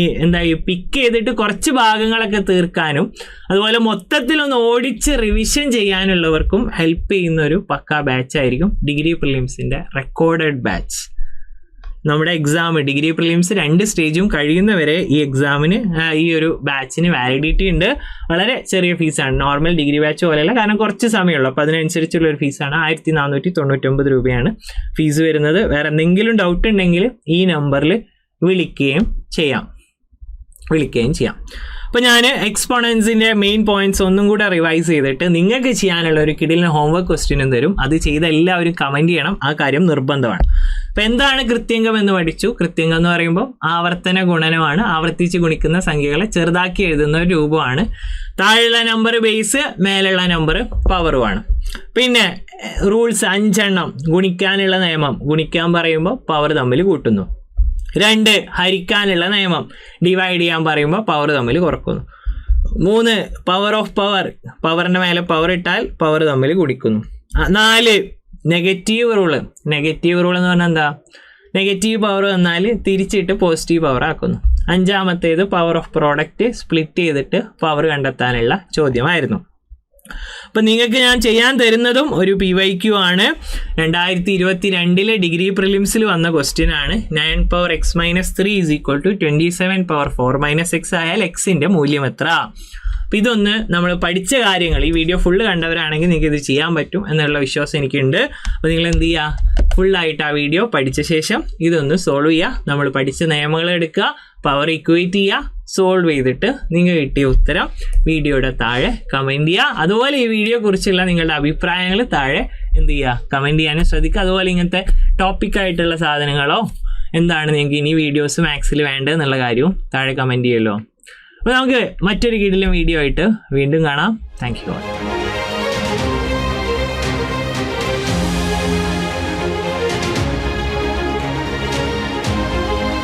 പിക്ക് ചെയ്തിട്ട് കുറച്ച് ഭാഗങ്ങളൊക്കെ തീർക്കാനും അതുപോലെ മൊത്തത്തിലൊന്ന് ഓടിച്ച് റിവിഷൻ ചെയ്യാനുള്ളവർക്കും ഹെൽപ്പ് ചെയ്യുന്ന ഒരു പക്കാ ബാച്ചായിരിക്കും ഡിഗ്രി പ്രിലിംസിൻ്റെ റെക്കോർഡഡ് ബാച്ച്. നമ്മുടെ എക്സാം ഡിഗ്രി പ്രിലിംസ് 2 സ്റ്റേജും കഴിയുന്നവരെ ഈ എക്സാമിന് ഈ ഒരു ബാച്ചിന് വാലിഡിറ്റി ഉണ്ട്. വളരെ ചെറിയ ഫീസാണ്, നോർമൽ ഡിഗ്രി ബാച്ച് പോലെയല്ല, കാരണം കുറച്ച് സമയമുള്ളൂ. അപ്പോൾ അതിനനുസരിച്ചുള്ളൊരു ഫീസാണ്. 1499 രൂപയാണ് ഫീസ് വരുന്നത്. വേറെ എന്തെങ്കിലും ഡൗട്ട് ഉണ്ടെങ്കിൽ ഈ നമ്പറിൽ വിളിക്കുകയും ചെയ്യാം. അപ്പോൾ ഞാൻ എക്സ്പോണൻസിൻ്റെ മെയിൻ പോയിന്റ്സ് ഒന്നും കൂടെ റിവൈസ് ചെയ്തിട്ട് നിങ്ങൾക്ക് ചെയ്യാനുള്ള ഒരു കിടിലിന് ഹോംവർക്ക് ക്വസ്റ്റ്യനും തരും. അത് ചെയ്ത എല്ലാവരും കമൻറ്റ് ചെയ്യണം, ആ കാര്യം നിർബന്ധമാണ്. അപ്പോൾ എന്താണ് കൃത്യംഗം എന്ന് പഠിച്ചു. കൃത്യംഗം എന്ന് പറയുമ്പോൾ ആവർത്തന ഗുണനമാണ്, ആവർത്തിച്ച് ഗുണിക്കുന്ന സംഖ്യകളെ ചെറുതാക്കി എഴുതുന്ന ഒരു രൂപമാണ്. താഴെയുള്ള നമ്പർ ബേസ്, മേലുള്ള നമ്പർ പവറുമാണ്. പിന്നെ റൂൾസ് 5 എണ്ണം. ഗുണിക്കാനുള്ള നിയമം, ഗുണിക്കാൻ പറയുമ്പോൾ പവർ തമ്മിൽ കൂട്ടുന്നു. 2 ഹരിക്കാനുള്ള നിയമം, ഡിവൈഡ് ചെയ്യാൻ പറയുമ്പോൾ പവർ തമ്മിൽ കുറക്കുന്നു. 3 പവർ ഓഫ് പവർ, പവറിൻ്റെ മേലെ പവർ ഇട്ടാൽ പവർ തമ്മിൽ ഗുണിക്കുന്നു. 4 നെഗറ്റീവ് റൂള്. നെഗറ്റീവ് റൂൾ എന്ന് പറഞ്ഞാൽ എന്താ? നെഗറ്റീവ് പവർ വന്നാൽ തിരിച്ചിട്ട് പോസിറ്റീവ് പവർ ആക്കുന്നു. 5-മത്തേത് പവർ ഓഫ് പ്രോഡക്റ്റ്, സ്പ്ലിറ്റ് ചെയ്തിട്ട് പവർ കണ്ടെത്താനുള്ള ചോദ്യമായിരുന്നു. അപ്പം നിങ്ങൾക്ക് ഞാൻ ചെയ്യാൻ തരുന്നതും ഒരു PYQ ആണ്. 2022 ഡിഗ്രി പ്രിലിംസിൽ വന്ന ക്വസ്റ്റ്യൻ ആണ്. 9 പവർ x - 3 = 27 പവർ 4 - x ആയാൽ എക്സിൻ്റെ മൂല്യം എത്ര? അപ്പോൾ ഇതൊന്ന് നമ്മൾ പഠിച്ച കാര്യങ്ങൾ, ഈ വീഡിയോ ഫുള്ള് കണ്ടവരാണെങ്കിൽ നിങ്ങൾക്ക് ഇത് ചെയ്യാൻ പറ്റും എന്നുള്ള വിശ്വാസം എനിക്കുണ്ട്. അപ്പോൾ നിങ്ങൾ എന്ത് ചെയ്യുക, ഫുള്ളായിട്ട് ആ വീഡിയോ പഠിച്ച ശേഷം ഇതൊന്ന് സോൾവ് ചെയ്യുക. നമ്മൾ പഠിച്ച നിയമങ്ങൾ എടുക്കുക, പവർ ഇക്വേറ്റ് ചെയ്യുക, സോൾവ് ചെയ്തിട്ട് നിങ്ങൾ കിട്ടിയ ഉത്തരം വീഡിയോയുടെ താഴെ കമൻറ്റ് ചെയ്യുക. അതുപോലെ ഈ വീഡിയോ കുറിച്ചുള്ള നിങ്ങളുടെ അഭിപ്രായങ്ങൾ താഴെ എന്ത് ചെയ്യുക, കമൻറ്റ് ചെയ്യാനും ശ്രദ്ധിക്കുക. അതുപോലെ ഇങ്ങനത്തെ ടോപ്പിക്കായിട്ടുള്ള സാധനങ്ങളോ എന്താണ് നിങ്ങൾക്ക് ഇനി വീഡിയോസ് മാത്സിൽ വേണ്ടത് എന്നുള്ള കാര്യവും താഴെ കമൻറ്റ് ചെയ്യുമല്ലോ. അപ്പോൾ നമുക്ക് മറ്റൊരു കിടിലൻ വീഡിയോ ആയിട്ട് വീണ്ടും കാണാം. Thank you.